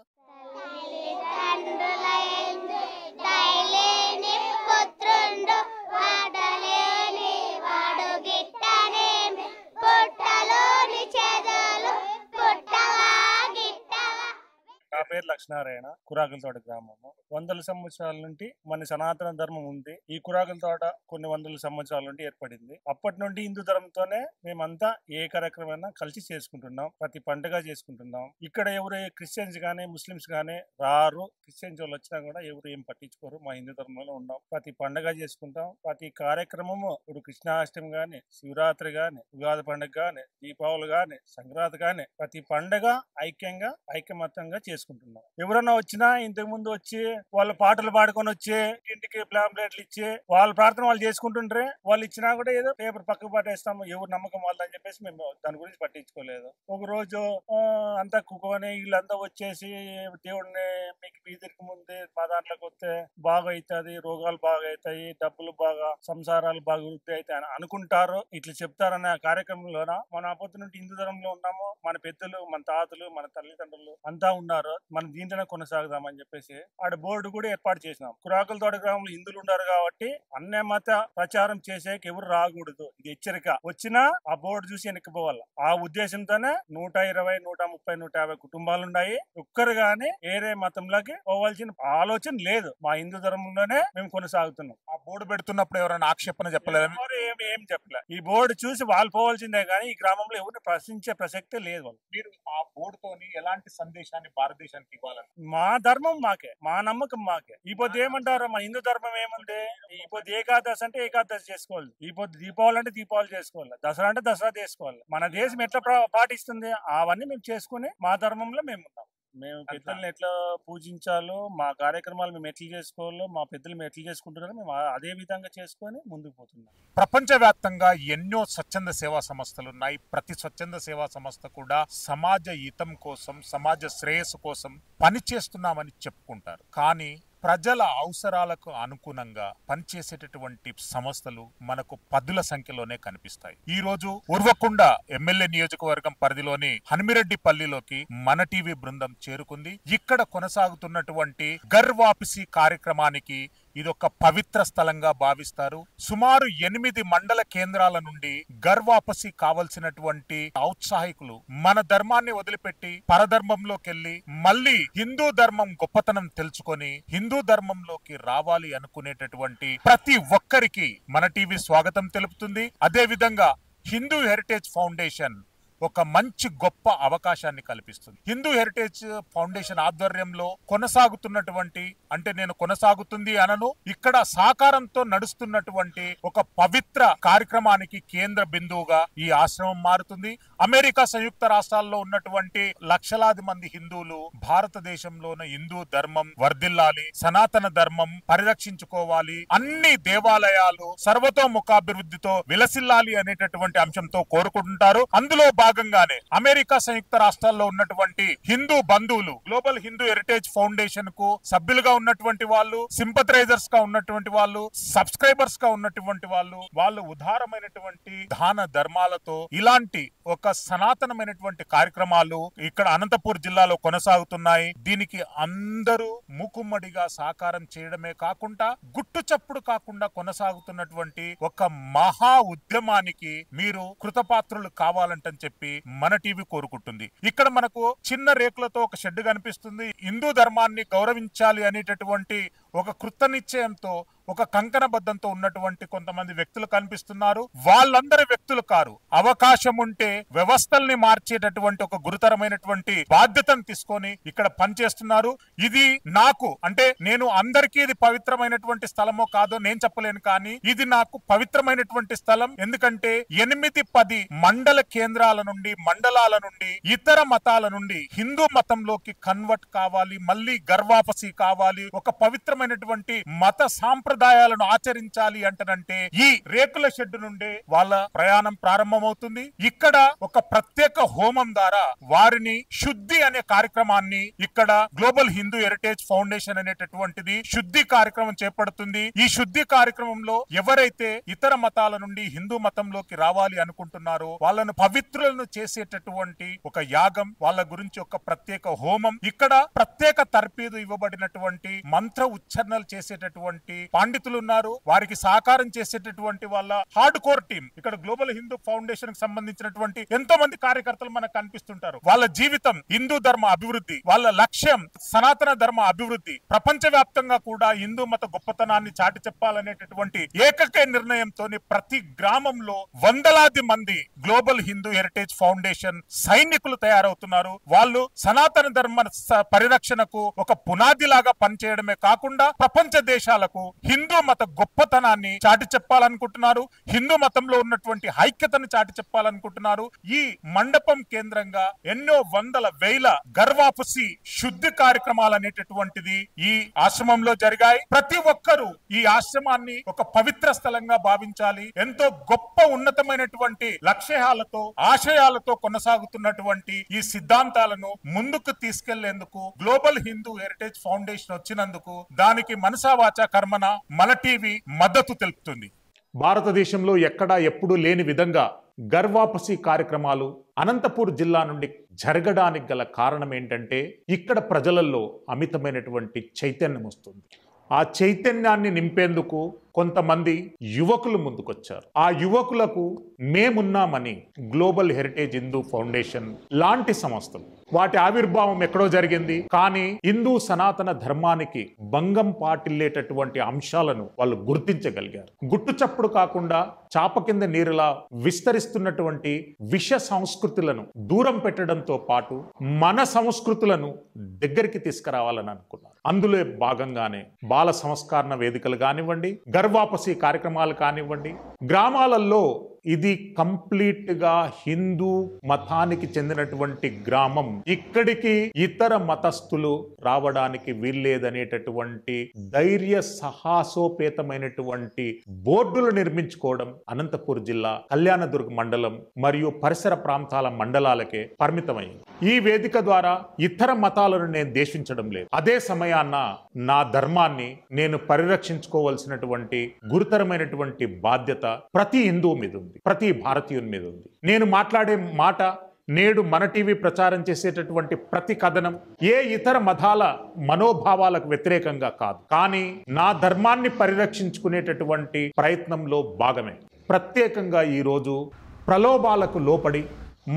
పేరు లక్ష్మీనారాయణ, కురాకులతోట గ్రామము. వందల సంవత్సరాల నుండి మన సనాతన ధర్మం ఉంది. ఈ కురాకులతోట కొన్ని వందల సంవత్సరాల నుండి ఏర్పడింది. అప్పటి నుండి హిందూ ధర్మంతోనే మేమంతా ఏ కార్యక్రమమైనా కలిసి చేసుకుంటున్నాం. ప్రతి పండుగ చేసుకుంటున్నాం. ఇక్కడ ఎవరు క్రిస్టియన్స్ గానీ ముస్లిమ్స్ గానీ రారు. క్రిస్టియన్స్ వాళ్ళు వచ్చినా కూడా ఎవరు ఏం పట్టించుకోరు. మా హిందూ ధర్మంలో ఉన్నాం. ప్రతి పండుగ చేసుకుంటాం. ప్రతి కార్యక్రమము ఇప్పుడు కృష్ణాష్టమి గాని, శివరాత్రి గాని, ఉగాది పండుగ గాని, దీపావళి గాని, సంక్రాంతి గాని ప్రతి పండుగ ఐకమత్యంగా చేసుకుంటున్నాం. ఎవరన్నా వచ్చినా ఇంతకు ముందు వచ్చి వాళ్ళు పాటలు పాడుకొని వచ్చి ఇంటికి ప్లాంప్లెట్లు ఇచ్చి వాళ్ళ ప్రార్థన వాళ్ళు చేసుకుంటుంటే వాళ్ళు ఇచ్చినా కూడా ఏదో పేపర్ పక్కకు పట్టేస్తాము. ఎవరు నమ్మకం వాళ్ళని చెప్పేసి మేము దాని గురించి పట్టించుకోలేదు. ఒక రోజు అంతా కుక్కొని వీళ్ళంతా వచ్చేసి దేవుడిని మీకు బీదిరికి ముందే మా దాంట్లోకి వస్తే బాగా అవుతుంది, రోగాలు బాగా అవుతాయి, డబ్బులు బాగా, సంసారాలు బాగా వృద్ధి అవుతాయి అని అనుకుంటారు. ఇట్లా చెప్తారనే కార్యక్రమంలోన మన పొద్దు నుండి హిందూ ధర్మంలో ఉన్నాము. మన పెద్దలు, మన తాతలు, మన తల్లిదండ్రులు అంతా ఉన్నారు. మనం దీంట్లోనే కొనసాగుదామని చెప్పేసి ఆడ బోర్డు కూడా ఏర్పాటు చేసినాం. కురాకులతోట గ్రామంలో హిందువులు ఉన్నారు కాబట్టి అన్య మత ప్రచారం చేసేకి ఎవరు రాకూడదు. ఇది హెచ్చరిక. వచ్చినా ఆ బోర్డు చూసి వెనక్కిపోవాలి. ఆ ఉద్దేశంతోనే 120, 130, 150 కుటుంబాలు ఉన్నాయి. ఒక్కరు గాని ఏరే మతంలోకి పోవాల్సిన ఆలోచన లేదు. మా హిందూ ధర్మంలోనే మేము కొనసాగుతున్నాం.
ఆ బోర్డు పెడుతున్నప్పుడు ఎవరైనా ఆక్షేపణ చెప్పలేదు?
ఏం చెప్పలే. ఈ బోర్డు చూసి వాళ్ళు పోవాల్సిందే కానీ ఈ గ్రామంలో ఎవరిని ప్రశ్నించే ప్రసక్తే లేదు.
మీరు ఆ బోర్డుతోని ఎలాంటి సందేశాన్ని భారతదేశానికి ఇవ్వాలని?
మా ధర్మం మాకే, మా నమ్మకం మాకే. ఈ పొద్దు ఏమంటారు, మా హిందూ ధర్మం ఏముంది, ఈ పొద్దు ఏకాదశి అంటే ఏకాదశి చేసుకోవాలి, ఈ పొద్దు దీపావళి అంటే దీపావళి చేసుకోవాలి, దసరా అంటే దసరా చేసుకోవాలి. మన దేశం ఎట్లా పాటిస్తుంది అవన్నీ మేము చేసుకుని మా ధర్మంలో మేము ఉన్నాం. మేము పెద్దల్ని ఎట్లా పూజించాలో, మా కార్యక్రమాలు మేము ఎట్లా చేసుకోవాలో, మా పెద్దలు మేము ఎట్లా చేసుకుంటున్నారో మేము అదే విధంగా చేసుకొని ముందుకు పోతున్నాం.
ప్రపంచవ్యాప్తంగా ఎన్నో స్వచ్ఛంద సేవా సంస్థలు ఉన్నాయి. ప్రతి స్వచ్ఛంద సేవా సంస్థ కూడా సమాజ హితం కోసం, సమాజ శ్రేయస్సు కోసం పనిచేస్తున్నామని చెప్పుకుంటారు. కానీ ప్రజల అవసరాలకు అనుగుణంగా పనిచేసేటటువంటి సంస్థలు మనకు పదుల సంఖ్యలోనే కనిపిస్తాయి. ఈ రోజు ఉర్వకొండ ఎమ్మెల్యే నియోజకవర్గం పరిధిలోని హనుమిరెడ్డిపల్లిలోకి మన టీవీ బృందం చేరుకుంది. ఇక్కడ కొనసాగుతున్నటువంటి ఘర్ వాపసీ కార్యక్రమానికి ఇదొక పవిత్ర స్థలంగా భావిస్తారు. సుమారు 8 మండల కేంద్రాల నుండి ఘర్ వాపసీ కావలసినటువంటి ఔత్సాహికులు మన ధర్మాన్ని వదిలిపెట్టి పరధర్మంలోకి వెళ్లి మళ్ళీ హిందూ ధర్మం గొప్పతనం తెలుసుకొని హిందూ ధర్మంలోకి రావాలి అనుకునేటటువంటి ప్రతి ఒక్కరికి మన టీవీ స్వాగతం తెలుపుతుంది. అదే విధంగా హిందూ హెరిటేజ్ ఫౌండేషన్ ఒక మంచి గొప్ప అవకాశాన్ని కల్పిస్తుంది. హిందూ హెరిటేజ్ ఫౌండేషన్ ఆధ్వర్యంలో కొనసాగుతున్నటువంటి, అంటే నేను కొనసాగుతుంది అనను, ఇక్కడ సాకారంతో నడుస్తున్నటువంటి ఒక పవిత్ర కార్యక్రమానికి కేంద్ర బిందువుగా ఈ ఆశ్రమం మారుతుంది. అమెరికా సంయుక్త రాష్ట్రాల్లో ఉన్నటువంటి లక్షలాది మంది హిందువులు భారతదేశంలోని హిందూ ధర్మం వర్ధిల్లాలి, సనాతన ధర్మం పరిరక్షించుకోవాలి, అన్ని దేవాలయాలు సర్వతోముఖాభివృద్ధితో విలసిల్లాలి అనేటటువంటి అంశంతో కోరుకుంటారు. అందులో భాగంగానే అమెరికా సంయుక్త రాష్ట్రాల్లో ఉన్నటువంటి హిందూ బంధువులు గ్లోబల్ హిందూ హెరిటేజ్ ఫౌండేషన్ కు సభ్యులుగా ఉన్నటువంటి వాళ్ళు, సింపథరైజర్స్ గా ఉన్నటువంటి వాళ్ళు, సబ్స్క్రైబర్స్ గా ఉన్నటువంటి వాళ్ళు ఉదారమైనటువంటి దాన ధర్మాలతో ఇలాంటి ఒక సనాతనమైనటువంటి కార్యక్రమాలు ఇక్కడ అనంతపూర్ జిల్లాలో కొనసాగుతున్నాయి. దీనికి అందరూ మూకుమ్మడిగా సాకారం చేయడమే కాకుండా గుట్టు చప్పుడు కాకుండా కొనసాగుతున్నటువంటి ఒక మహా ఉద్యమానికి మీరు కృతపాత్రులు కావాలంటని చెప్పి మన టీవీ కోరుకుంటుంది. ఇక్కడ మనకు చిన్న రేకులతో ఒక షెడ్ కనిపిస్తుంది. హిందూ ధర్మాన్ని గౌరవించాలి అనేటటువంటి ఒక కృత నిశ్చయంతో, ఒక కంకణబద్ధంతో ఉన్నటువంటి కొంతమంది వ్యక్తులు కనిపిస్తున్నారు. వాళ్ళందరి వ్యక్తులు కారు. అవకాశం ఉంటే వ్యవస్థల్ని మార్చేటటువంటి ఒక గురుతరమైనటువంటి బాధ్యతను తీసుకొని ఇక్కడ పనిచేస్తున్నారు. ఇది నాకు, అంటే నేను అందరికీ ఇది పవిత్రమైనటువంటి స్థలమో కాదో నేను చెప్పలేను, కానీ ఇది నాకు పవిత్రమైనటువంటి స్థలం. ఎందుకంటే 8-10 మండల కేంద్రాల నుండి, మండలాల నుండి, ఇతర మతాల నుండి హిందూ మతంలోకి కన్వర్ట్ కావాలి, మళ్ళీ గర్వాపసి కావాలి, ఒక పవిత్రమైనటువంటి మత సాంప్రదాయాలను ఆచరించాలి అంటనంటే ఈ రేకుల షెడ్ నుండే వాళ్ళ ప్రయాణం ప్రారంభమవుతుంది. ఇక్కడ ఒక ప్రత్యేక హోమం ద్వారా వారిని శుద్ధి అనే కార్యక్రమాన్ని ఇక్కడ గ్లోబల్ హిందూ హెరిటేజ్ ఫౌండేషన్ అనేటటువంటిది శుద్ధి కార్యక్రమం చేపడుతుంది. ఈ శుద్ధి కార్యక్రమంలో ఎవరైతే ఇతర మతాల నుండి హిందూ మతంలోకి రావాలి అనుకుంటున్నారో వాళ్ళను పవిత్రులను చేసేటటువంటి ఒక యాగం, వాళ్ళ గురించి ఒక ప్రత్యేక హోమం, ఇక్కడ ప్రత్యేక తర్పీదు ఇవ్వబడినటువంటి మంత్ర ఆచరణలు చేసేటటువంటి పండితులు ఉన్నారు, వారికి సహకారం చేసేటటువంటి వాళ్ళ హార్డ్ కోర్ టీం. ఇక్కడ గ్లోబల్ హిందూ ఫౌండేషన్ కి సంబంధించినటువంటి ఎంతో మంది కార్యకర్తలు మనకు కనిపిస్తుంటారు. వాళ్ళ జీవితం హిందూ ధర్మ అభివృద్ధి, వాళ్ళ లక్ష్యం సనాతన ధర్మ అభివృద్ధి, ప్రపంచవ్యాప్తంగా కూడా హిందూ మత గొప్పతనాన్ని చాటి చెప్పాలనేటటువంటి ఏకైక నిర్ణయంతో ప్రతి గ్రామంలో వందలాది మంది గ్లోబల్ హిందూ హెరిటేజ్ ఫౌండేషన్ సైనికులు తయారవుతున్నారు. వాళ్ళు సనాతన ధర్మ పరిరక్షణకు ఒక పునాది లాగా పనిచేయడమే కాకుండా ప్రపంచ దేశాలకు హిందూ మత గొప్పతనాన్ని చాటి చెప్పాలనుకుంటున్నారు, హిందూ మతంలో ఉన్నటువంటి ఐక్యతను చాటి చెప్పాలనుకుంటున్నారు. ఈ మండపం కేంద్రంగా ఎన్నో వందల వేల గర్వాపసి శుద్ధి కార్యక్రమాలు అనేటటువంటిది ఈ ఆశ్రమంలో జరిగాయి. ప్రతి ఒక్కరూ ఈ ఆశ్రమాన్ని ఒక పవిత్ర స్థలంగా భావించాలి. ఎంతో గొప్ప ఉన్నతమైనటువంటి లక్ష్యాలతో ఆశయాలతో కొనసాగుతున్నటువంటి ఈ సిద్ధాంతాలను ముందుకు తీసుకెళ్లేందుకు గ్లోబల్ హిందూ హెరిటేజ్ ఫౌండేషన్ వచ్చినందుకు దానికి మనసా వాచా కర్మన మన టీవీ మద్దతు తెలుపుతుంది.
భారతదేశంలో ఎక్కడా ఎప్పుడూ లేని విధంగా గర్వాపసి కార్యక్రమాలు అనంతపూర్ జిల్లా నుండి జరగడానికి గల కారణం ఏంటంటే ఇక్కడ ప్రజలలో అమితమైనటువంటి చైతన్యం వస్తుంది. ఆ చైతన్యాన్ని నింపేందుకు కొంతమంది యువకులు ముందుకొచ్చారు. ఆ యువకులకు మేమున్నామని గ్లోబల్ హెరిటేజ్ హిందూ ఫౌండేషన్ లాంటి సంస్థలు, వాటి ఆవిర్భావం ఎక్కడో జరిగింది, కానీ హిందూ సనాతన ధర్మానికి భంగం పాటిల్లేటటువంటి అంశాలను వాళ్ళు గుర్తించగలిగారు. గుట్టు చప్పుడు కాకుండా చాప కింద నీరులా విస్తరిస్తున్నటువంటి విష సంస్కృతులను దూరం పెట్టడంతో పాటు మన సంస్కృతులను దగ్గరికి తీసుకురావాలని అనుకున్నారు. అందులో భాగంగానే బాల సంస్కరణ వేదికలు కానివ్వండి, గర్వాపసి కార్యక్రమాలు కానివ్వండి, గ్రామాలలో ఇది కంప్లీట్ గా హిందూ మతానికి చెందినటువంటి గ్రామం, ఇక్కడికి ఇతర మతస్థులు రావడానికి వీల్లేదనేటటువంటి ధైర్య సాహసోపేతమైనటువంటి బోర్డులు నిర్మించుకోవడం అనంతపూర్ జిల్లా కళ్యాణదుర్గ మండలం మరియు పరిసర ప్రాంతాల మండలాలకే పరిమితమైంది. ఈ వేదిక ద్వారా ఇతర మతాలను నేను దేశించడం లేదు. అదే సమయాన్న నా ధర్మాన్ని నేను పరిరక్షించుకోవాల్సినటువంటి గురుతరమైనటువంటి బాధ్యత ప్రతి హిందువు మీద ఉంది, ప్రతి భారతీయుని మీద ఉంది. నేను మాట్లాడే మాట, నేడు మన టీవీ ప్రచారం చేసేటటువంటి ప్రతి కథనం ఏ ఇతర మతాల మనోభావాలకు వ్యతిరేకంగా కాదు, కానీ నా ధర్మాన్ని పరిరక్షించుకునేటటువంటి ప్రయత్నంలో భాగమే. ప్రత్యేకంగా ఈరోజు ప్రలోభాలకు లోపడి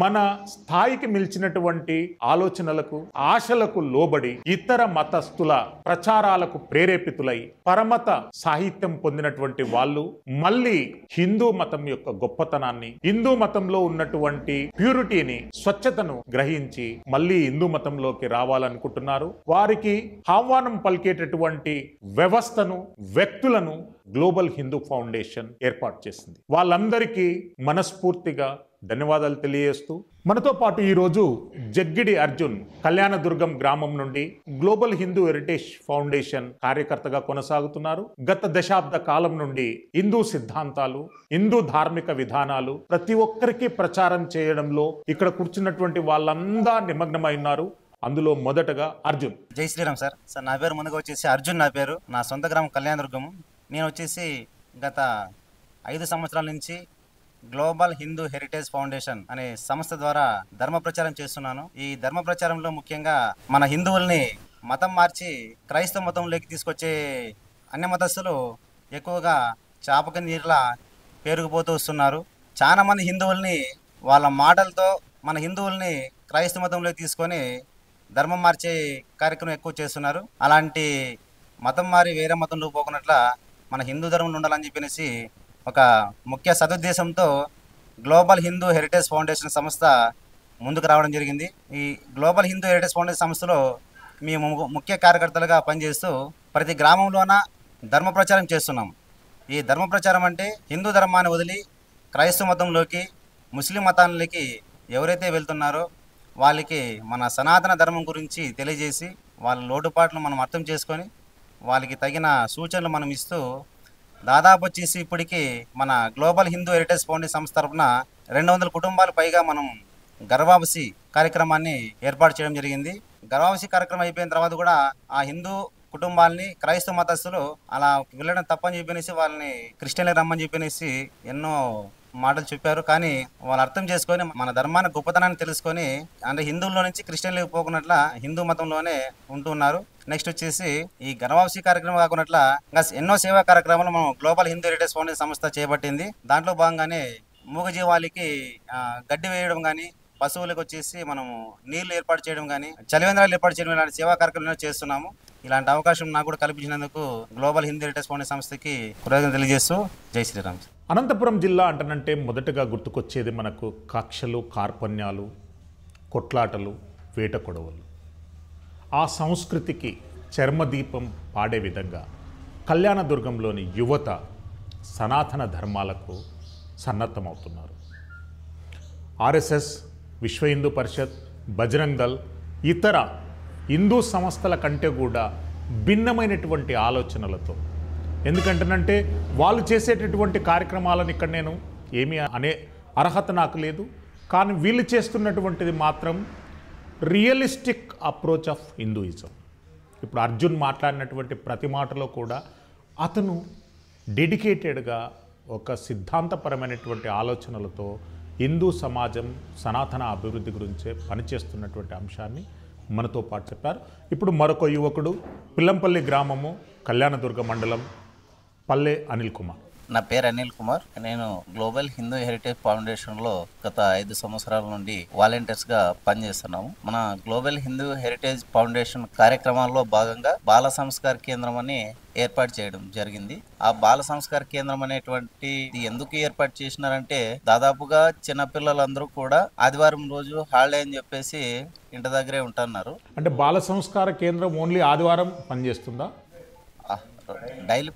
మన స్థాయికి మిల్చినటువంటి ఆలోచనలకు ఆశలకు లోబడి ఇతర మతస్థుల ప్రచారాలకు ప్రేరేపితులై పరమత సాహిత్యం పొందినటువంటి వాళ్ళు మళ్ళీ హిందూ మతం యొక్క గొప్పతనాన్ని, హిందూ మతంలో ఉన్నటువంటి ప్యూరిటీని, స్వచ్ఛతను గ్రహించి మళ్ళీ హిందూ మతంలోకి రావాలనుకుంటున్నారు. వారికి ఆహ్వానం పలికేటటువంటి వ్యవస్థను, వ్యక్తులను గ్లోబల్ హిందూ ఫౌండేషన్ ఏర్పాటు చేసింది. వాళ్ళందరికీ మనస్ఫూర్తిగా ధన్యవాదాలు తెలియజేస్తూ, మనతో పాటు ఈరోజు జగ్గిడి అర్జున్ కళ్యాణదుర్గం గ్రామం నుండి గ్లోబల్ హిందూ హెరిటేజ్ ఫౌండేషన్ కార్యకర్తగా కొనసాగుతున్నారు. గత దశాబ్ద కాలం నుండి హిందూ సిద్ధాంతాలు, హిందూ ధార్మిక విధానాలు ప్రతి ఒక్కరికి ప్రచారం చేయడంలో ఇక్కడ కూర్చున్నటువంటి వాళ్ళందా నిమగ్నమై ఉన్నారు. అందులో మొదటగా అర్జున్.
జై శ్రీరామ్ సార్. నా పేరు ముందుగా వచ్చేసి అర్జున్. నా పేరు, నా సొంత గ్రామం కళ్యాణదుర్గం. నేను వచ్చేసి గత 5 సంవత్సరాల నుంచి గ్లోబల్ హిందూ హెరిటేజ్ ఫౌండేషన్ అనే సంస్థ ద్వారా ధర్మ ప్రచారం చేస్తున్నాను. ఈ ధర్మ ప్రచారంలో ముఖ్యంగా మన హిందువుల్ని మతం మార్చి క్రైస్తవ మతంలోకి తీసుకొచ్చే అన్య మతస్థులు ఎక్కువగా చాపక నీరులా పేరుకుపోతూ వస్తున్నారు. చాలా మంది హిందువుల్ని వాళ్ళ మాటలతో మన హిందువుల్ని క్రైస్తవ మతంలోకి తీసుకొని ధర్మం మార్చే కార్యక్రమం ఎక్కువ చేస్తున్నారు. అలాంటి మతం మారి వేరే మతంలో పోకున్నట్ల మన హిందూ ధర్మంలో ఉండాలని చెప్పేసి ఒక ముఖ్య సదుద్దేశంతో గ్లోబల్ హిందూ హెరిటేజ్ ఫౌండేషన్ సంస్థ ముందుకు రావడం జరిగింది. ఈ గ్లోబల్ హిందూ హెరిటేజ్ ఫౌండేషన్ సంస్థలో మేము ముఖ్య కార్యకర్తలుగా పనిచేస్తూ ప్రతి గ్రామంలోన ధర్మ ప్రచారం చేస్తున్నాం. ఈ ధర్మ ప్రచారం అంటే హిందూ ధర్మాన్ని వదిలి క్రైస్తవ మతంలోకి, ముస్లిం మతాలకి ఎవరైతే వెళ్తున్నారో వాళ్ళకి మన సనాతన ధర్మం గురించి తెలియజేసి వాళ్ళ లోటుపాట్లు మనం అర్థం చేసుకొని వాళ్ళకి తగిన సూచనలు మనం ఇస్తూ దాదాపు వచ్చేసి ఇప్పటికీ మన గ్లోబల్ హిందూ హెరిటేజ్ ఫౌండేషన్ సంస్థ తరఫున 200 కుటుంబాలు పైగా మనం గర్వావసి కార్యక్రమాన్ని ఏర్పాటు చేయడం జరిగింది. గర్వావసి కార్యక్రమం అయిపోయిన తర్వాత కూడా ఆ హిందూ కుటుంబాలని క్రైస్తవ మతస్థులు అలా వెళ్ళడం తప్పని చెప్పేసి వాళ్ళని క్రిస్టియన్లకు రమ్మని చెప్పేసి ఎన్నో మాటలు చెప్పారు. కానీ వాళ్ళు అర్థం చేసుకొని మన ధర్మాన్ని గొప్పతనాన్ని తెలుసుకొని అంటే హిందువుల్లో నుంచి క్రిస్టియన్లకు పోకున్నట్ల హిందూ మతంలోనే ఉంటున్నారు. నెక్స్ట్ వచ్చేసి ఈ గణవాంశీ కార్యక్రమం కాకున్నట్ల ఇంకా ఎన్నో సేవా కార్యక్రమాలు మనం గ్లోబల్ హిందూ హెరిటేజ్ ఫౌండేషన్ సంస్థ చేపట్టింది. దాంట్లో భాగంగానే మూగజీవాలకి గడ్డి వేయడం కానీ, పశువులకు వచ్చేసి మనము నీళ్లు ఏర్పాటు చేయడం కానీ, చలివేంద్రాలు ఏర్పాటు చేయడం ఇలాంటి సేవా కార్యక్రమాలు చేస్తున్నాము. ఇలాంటి అవకాశం నాకు కూడా కల్పించినందుకు గ్లోబల్ హిందూ హెరిటేజ్ ఫౌండేషన్ సంస్థకి కృతజ్ఞతలు తెలియజేస్తూ జై శ్రీరామ్.
అనంతపురం జిల్లా అంటనంటే మొదటగా గుర్తుకొచ్చేది మనకు కక్షలు, కార్పణ్యాలు, కొట్లాటలు, వేట కొడవలు. ఆ సంస్కృతికి చర్మదీపం పాడే విధంగా కళ్యాణదుర్గంలోని యువత సనాతన ధర్మాలకు సన్నద్ధమవుతున్నారు. ఆర్ఎస్ఎస్, విశ్వ హిందూ పరిషత్, బజరంగ్ దళ్ ఇతర హిందూ సంస్థల కంటే కూడా భిన్నమైనటువంటి ఆలోచనలతో, ఎందుకంటేనంటే వాళ్ళు చేసేటటువంటి కార్యక్రమాలను ఇక్కడ నేను ఏమీ అనే అర్హత నాకు లేదు, కానీ వీళ్ళు చేస్తున్నటువంటిది మాత్రం రియలిస్టిక్ అప్రోచ్ ఆఫ్ హిందూయిజం. ఇప్పుడు అర్జున్ మాట్లాడినటువంటి ప్రతి మాటలో కూడా అతను డెడికేటెడ్గా ఒక సిద్ధాంతపరమైనటువంటి ఆలోచనలతో హిందూ సమాజం సనాతన అభివృద్ధి గురించే పనిచేస్తున్నటువంటి అంశాన్ని మనతో పాటు చెప్పారు. ఇప్పుడు మరొక యువకుడు, పిల్లంపల్లి గ్రామము, కళ్యాణదుర్గ మండలం, పల్లె అనిల్ కుమార్.
నా పేరు అనిల్ కుమార్. నేను గ్లోబల్ హిందూ హెరిటేజ్ ఫౌండేషన్లో గత 5 సంవత్సరాల నుండి వాలంటీర్స్గా పనిచేస్తున్నాము. మన గ్లోబల్ హిందూ హెరిటేజ్ ఫౌండేషన్ కార్యక్రమాల్లో భాగంగా బాల సంస్కార కేంద్రం అని ఏర్పాటు చేయడం జరిగింది. ఆ బాల సంస్కార కేంద్రం అనేటువంటి ఎందుకు ఏర్పాటు చేసినారంటే, దాదాపుగా చిన్నపిల్లలందరూ కూడా ఆదివారం రోజు హాలిడే అని చెప్పేసి ఇంటి దగ్గరే ఉంటున్నారు.
అంటే బాల సంస్కార కేంద్రం ఓన్లీ ఆదివారం పనిచేస్తుందా?
డైలీ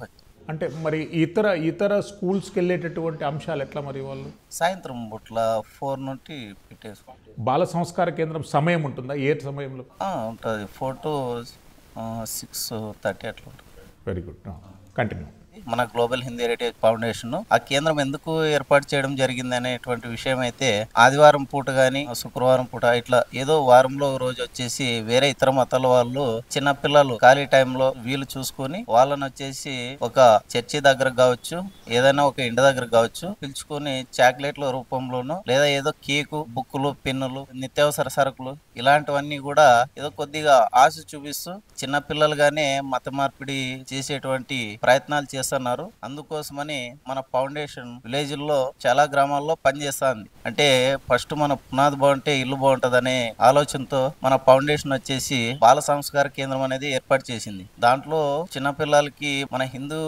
అంటే మరి ఇతర స్కూల్స్కి వెళ్ళేటటువంటి అంశాలు ఎట్లా మరి వాళ్ళు?
సాయంత్రం పూట్ల 4 నుండి పెట్టేసుకోండి.
బాల సంస్కార కేంద్రం సమయం ఉంటుందా? ఏ సమయంలో
ఉంటుంది? 4 to 6:30 అట్లా ఉంటుంది.
Very good, continue.
మన గ్లోబల్ హిందూ హెరిటేజ్ ఫౌండేషన్ ఆ కేంద్రం ఎందుకు ఏర్పాటు చేయడం జరిగింది అనేటువంటి విషయం అయితే, ఆదివారం పూట కానీ శుక్రవారం పూట ఇట్లా ఏదో వారంలో రోజు వచ్చేసి వేరే ఇతర మతాల వాళ్ళు చిన్నపిల్లలు ఖాళీ టైంలో వీలు చూసుకొని వాళ్ళని వచ్చేసి ఒక చర్చి దగ్గర కావచ్చు, ఏదైనా ఒక ఇంటి దగ్గర కావచ్చు పిలుచుకొని చాక్లెట్ల రూపంలోనూ లేదా ఏదో కేకు, బుక్కులు, పెన్నులు, నిత్యావసర సరుకులు ఇలాంటివన్నీ కూడా ఏదో కొద్దిగా ఆశ చూపిస్తూ చిన్నపిల్లలుగానే మత మార్పిడి చేసేటువంటి ప్రయత్నాలు చేస్తున్నారు. అందుకోసమని మన ఫౌండేషన్ విలేజ్ లో చాలా గ్రామాల్లో పనిచేస్తుంది. అంటే ఫస్ట్ మన పునాది బాగుంటే ఇల్లు బాగుంటదనే ఆలోచనతో మన ఫౌండేషన్ వచ్చేసి బాల సంస్కార కేంద్రం అనేది ఏర్పాటు చేసింది. దాంట్లో చిన్నపిల్లలకి మన హిందూ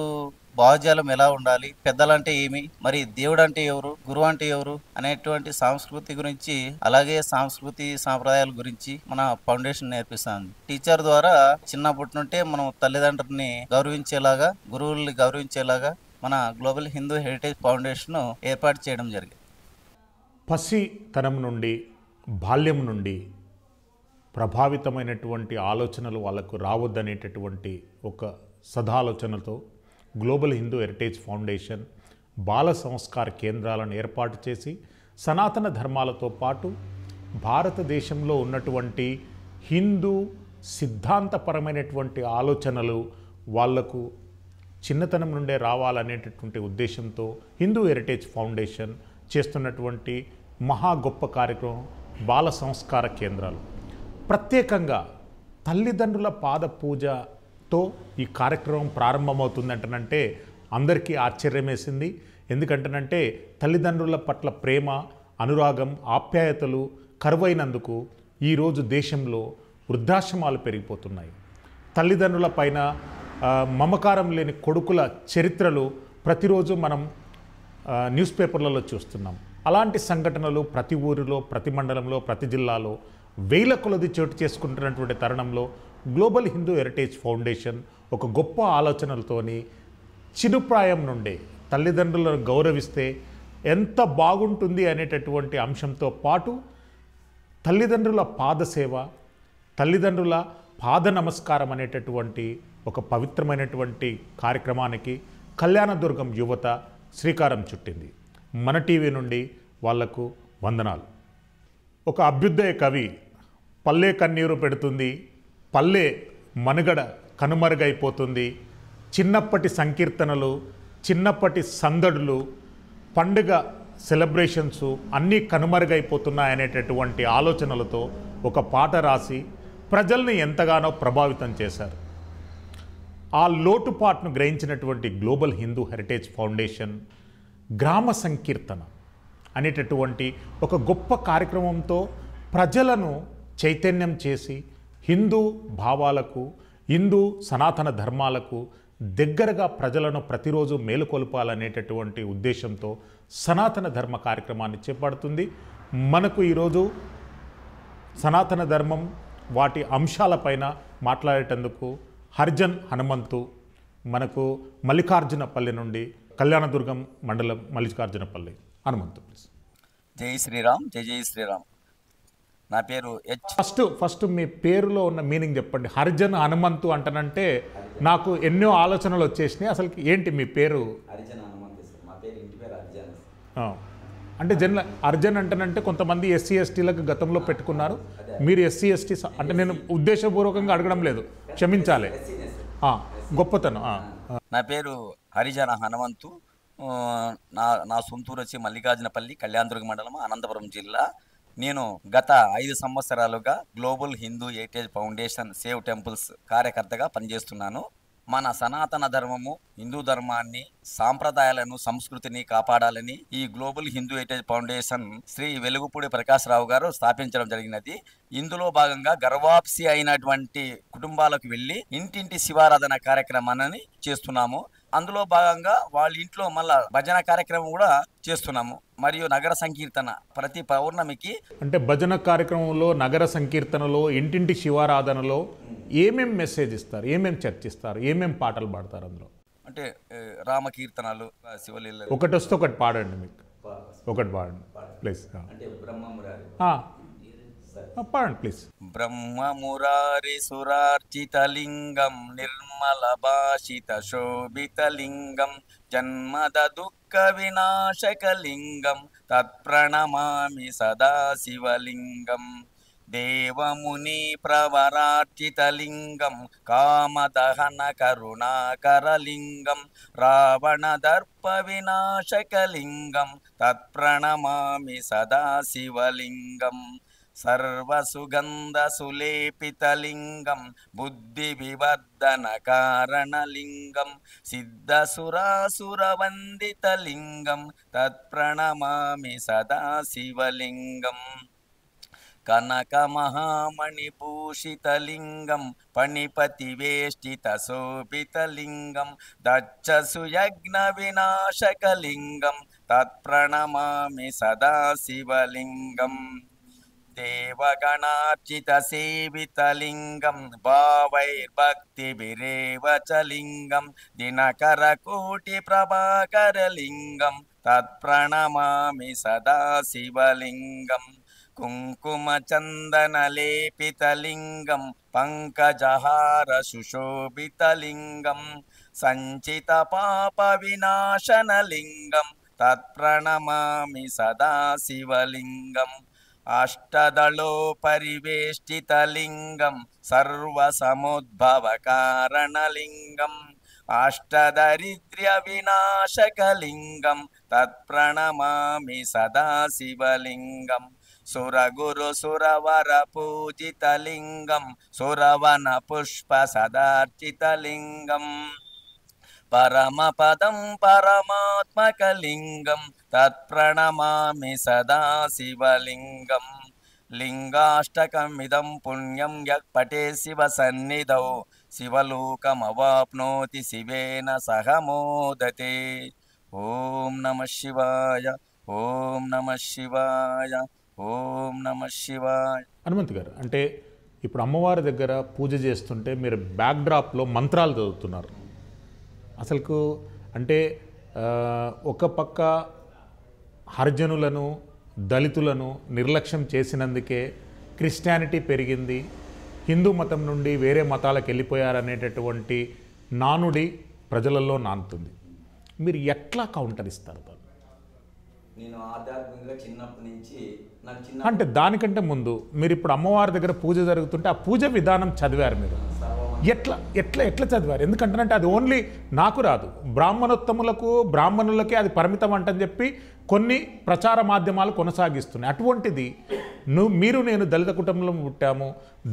భావజాలం ఎలా ఉండాలి, పెద్దలంటే ఏమి, మరి దేవుడు అంటే ఎవరు, గురువు అంటే ఎవరు అనేటువంటి సంస్కృతి గురించి, అలాగే సంస్కృతి సాంప్రదాయాల గురించి మన ఫౌండేషన్ నేర్పిస్తుంది. టీచర్ ద్వారా చిన్నప్పటి నుండే మనం తల్లిదండ్రులని గౌరవించేలాగా, గురువుల్ని గౌరవించేలాగా మన గ్లోబల్ హిందూ హెరిటేజ్ ఫౌండేషన్ ఏర్పాటు చేయడం జరిగింది.
పసితనం నుండి, బాల్యం నుండి ప్రభావితమైనటువంటి ఆలోచనలు వాళ్ళకు రావద్దనేటటువంటి ఒక సదాలోచనతో గ్లోబల్ హిందూ హెరిటేజ్ ఫౌండేషన్ బాల సంస్కార కేంద్రాలను ఏర్పాటు చేసి సనాతన ధర్మాలతో పాటు భారతదేశంలో ఉన్నటువంటి హిందూ సిద్ధాంతపరమైనటువంటి ఆలోచనలు వాళ్లకు చిన్నతనం నుండే రావాలనేటటువంటి ఉద్దేశంతో హిందూ హెరిటేజ్ ఫౌండేషన్ చేస్తున్నటువంటి మహా గొప్ప కార్యక్రమం బాల సంస్కార కేంద్రాలు. ప్రత్యేకంగా తల్లిదండ్రుల పాద పూజతో ఈ కార్యక్రమం ప్రారంభమవుతుందంటనంటే అందరికీ ఆశ్చర్యం వేసింది. ఎందుకంటేనంటే తల్లిదండ్రుల పట్ల ప్రేమ, అనురాగం, ఆప్యాయతలు కరువైనందుకు ఈరోజు దేశంలో వృద్ధాశ్రమాలు పెరిగిపోతున్నాయి. తల్లిదండ్రుల పైన మమకారం లేని కొడుకుల చరిత్రలు ప్రతిరోజు మనం న్యూస్ పేపర్లలో చూస్తున్నాం. అలాంటి సంఘటనలు ప్రతి ఊరిలో, ప్రతి మండలంలో, ప్రతి జిల్లాలో వేల కొలది చోటు చేసుకుంటున్నటువంటి తరుణంలో గ్లోబల్ హిందూ హెరిటేజ్ ఫౌండేషన్ ఒక గొప్ప ఆలోచనలతోని చిరుప్రాయం నుండే తల్లిదండ్రులను గౌరవిస్తే ఎంత బాగుంటుంది అనేటటువంటి అంశంతో పాటు తల్లిదండ్రుల పాదసేవ, తల్లిదండ్రుల పాద నమస్కారం అనేటటువంటి ఒక పవిత్రమైనటువంటి కార్యక్రమానికి కళ్యాణదుర్గం యువత శ్రీకారం చుట్టింది. మన టీవీ నుండి వాళ్లకు వందనాలు. ఒక అభ్యుదయ కవి పల్లె కన్నీరు పెడుతుంది, పల్లె మనుగడ కనుమరుగైపోతుంది, చిన్నప్పటి సంకీర్తనలు, చిన్నప్పటి సందడులు, పండుగ సెలబ్రేషన్స్ అన్నీ కనుమరుగైపోతున్నాయనేటటువంటి ఆలోచనలతో ఒక పాట రాసి ప్రజల్ని ఎంతగానో ప్రభావితం చేశారు. ఆ లోటుపాటును గ్రహించినటువంటి గ్లోబల్ హిందూ హెరిటేజ్ ఫౌండేషన్ గ్రామ సంకీర్తన అనేటటువంటి ఒక గొప్ప కార్యక్రమంతో ప్రజలను చైతన్యం చేసి హిందూ భావాలకు, హిందూ సనాతన ధర్మాలకు దగ్గరగా ప్రజలను ప్రతిరోజు మేలుకొల్పాలనేటటువంటి ఉద్దేశంతో సనాతన ధర్మ కార్యక్రమాన్ని చేపడుతుంది. మనకు ఈరోజు సనాతన ధర్మం వాటి అంశాలపైన మాట్లాడేటందుకు హరిజన్ హనుమంతు మనకు మల్లికార్జునపల్లి నుండి, కళ్యాణదుర్గం మండలం మల్లికార్జునపల్లి. హనుమంతు ప్లీజ్.
జై శ్రీరామ్, జై జై శ్రీరామ్. నా పేరు
ఫస్ట్ మీ పేరులో ఉన్న మీనింగ్ చెప్పండి. హరిజన్ హనుమంతు అంటనంటే నాకు ఎన్నో ఆలోచనలు వచ్చేసినాయి. అసలు ఏంటి మీ పేరు? అంటే జనరల్ అర్జన్ అంటేనంటే కొంతమంది ఎస్సీ ఎస్టీలకు గతంలో పెట్టుకున్నారు. మీరు ఎస్సీ ఎస్టీ అంటే నేను ఉద్దేశపూర్వకంగా అడగడం లేదు, క్షమించాలి. గొప్పతనం.
నా పేరు హరిజన హనుమంతు. నా సొంతూరు వచ్చి మల్లికార్జునపల్లి, కళ్యాణదుర్గ మండలం, అనంతపురం జిల్లా. నేను గత 5 సంవత్సరాలుగా global Hindu heritage foundation save temples కార్యకర్తగా పనిచేస్తున్నాను. మన సనాతన ధర్మము, హిందూ ధర్మాన్ని, సాంప్రదాయాలను, సంస్కృతిని కాపాడాలని ఈ global Hindu heritage foundation Shri Velugupudi Prakash Rao గారు స్థాపించడం జరిగినది. ఇందులో భాగంగా గర్వాప్సి అయినటువంటి కుటుంబాలకు వెళ్ళి ఇంటింటి శివారాధన కార్యక్రమాన్ని చేస్తున్నాము. అందులో భాగంగా వాళ్ళ ఇంట్లో మళ్ళా భజన కార్యక్రమం కూడా చేస్తున్నాము. మరియు నగర సంకీర్తన ప్రతి పౌర్ణమికి.
అంటే భజన కార్యక్రమంలో, నగర సంకీర్తనలో, ఇంటింటి శివారాధనలో ఏమేం మెసేజ్ ఇస్తారు, ఏమేం చర్చిస్తారు, ఏమేం పాటలు పాడతారు అందులో?
అంటే రామకీర్తనలు, శివలీల.
ఒకటి వస్తే ఒకటి పాడండి, మీకు ఒకటి పాడండి ప్లీజ్. పాడండి ప్లీజ్.
బ్రహ్మమురారి సురార్చితలింగం నిర్మల భాషిత శోభితలింగం జన్మద దుఃఖ వినాశకలింగం తత్ప్రణమామి సదా శివలింగం దేవముని ప్రవరార్చితలింగం కామదహన కరుణాకరలింగం రావణ దర్ప వినాశకలింగం తత్ప్రణమామి సదా శివలింగం సర్వసుగంధ సులేపితలింగం బుద్ధి వివర్ధన కారణలింగం సిద్ధసురాసురవందితలింగం తత్ప్రణమామి సదా శివలింగం కనక మహామణిభూషితలింగం పణిపతి వేష్టిత శోభితలింగం దచ్చసుయజ్ఞ వినాశకలింగం తత్ప్రణమామి సదా శివలింగం దేవగణార్చిత సేవితలింగం భావైర్భక్తిభిరేవ చ లింగం దినకర కోటి ప్రభాకరలింగం తత్ప్రణమామి సదా శివలింగం కుంకుమ చందన లేపితలింగం పంకజహార సుశోభితలింగం సంచిత పాప వినాశనలింగం తత్ప్రణమామి సదా శివలింగం అష్టదళో పరివేష్టితలింగం సర్వసముద్భవ కారణలింగం అష్టదరిద్ర్య వినాశకలింగం తత్ప్రణమామి సదా శివలింగం సురగురు సురవర పూజితలింగం సురవన పుష్ప సదార్చితలింగం పరమపదం పరమాత్మకలింగం తత్ప్రణమామి సదా శివలింగం లింగాష్టకమిదం పుణ్యం యః పఠే శివ సన్నిధౌ శివలోకమవాప్నోతి శివేన సహ మోదతే. ఓం నమః శివాయ, ఓం నమః శివాయ, ఓం నమః శివాయ.
హనుమంత్ గారు, అంటే ఇప్పుడు అమ్మవారి దగ్గర పూజ చేస్తుంటే మీరు బ్యాక్డ్రాప్లో మంత్రాలు చదువుతున్నారు. అసలుకు అంటే ఒక పక్క హరిజనులను, దళితులను నిర్లక్ష్యం చేసినందుకే క్రిస్టియానిటీ పెరిగింది, హిందూ మతం నుండి వేరే మతాలకు వెళ్ళిపోయారనేటటువంటి నానుడి ప్రజలలో నానుతుంది. మీరు ఎట్లా కౌంటర్ ఇస్తారు దాన్ని?
నేను ఆధ్యాత్మికంగా చిన్నప్పటి నుంచి
అంటే దానికంటే ముందు మీరు ఇప్పుడు అమ్మవారి దగ్గర పూజ జరుగుతుంటే ఆ పూజ విధానం చదివారు మీరు?
సర్వమన
ఎట్లా ఎట్లా ఎట్లా చదివారు? ఎందుకంటే అది ఓన్లీ నాకు రాదు, బ్రాహ్మణోత్తములకు బ్రాహ్మణులకే అది పరిమితం అంటని చెప్పి కొన్ని ప్రచార మాధ్యమాలు కొనసాగిస్తున్నాయి. అటువంటిది మీరు నేను దళిత కుటుంబంలో పుట్టాము,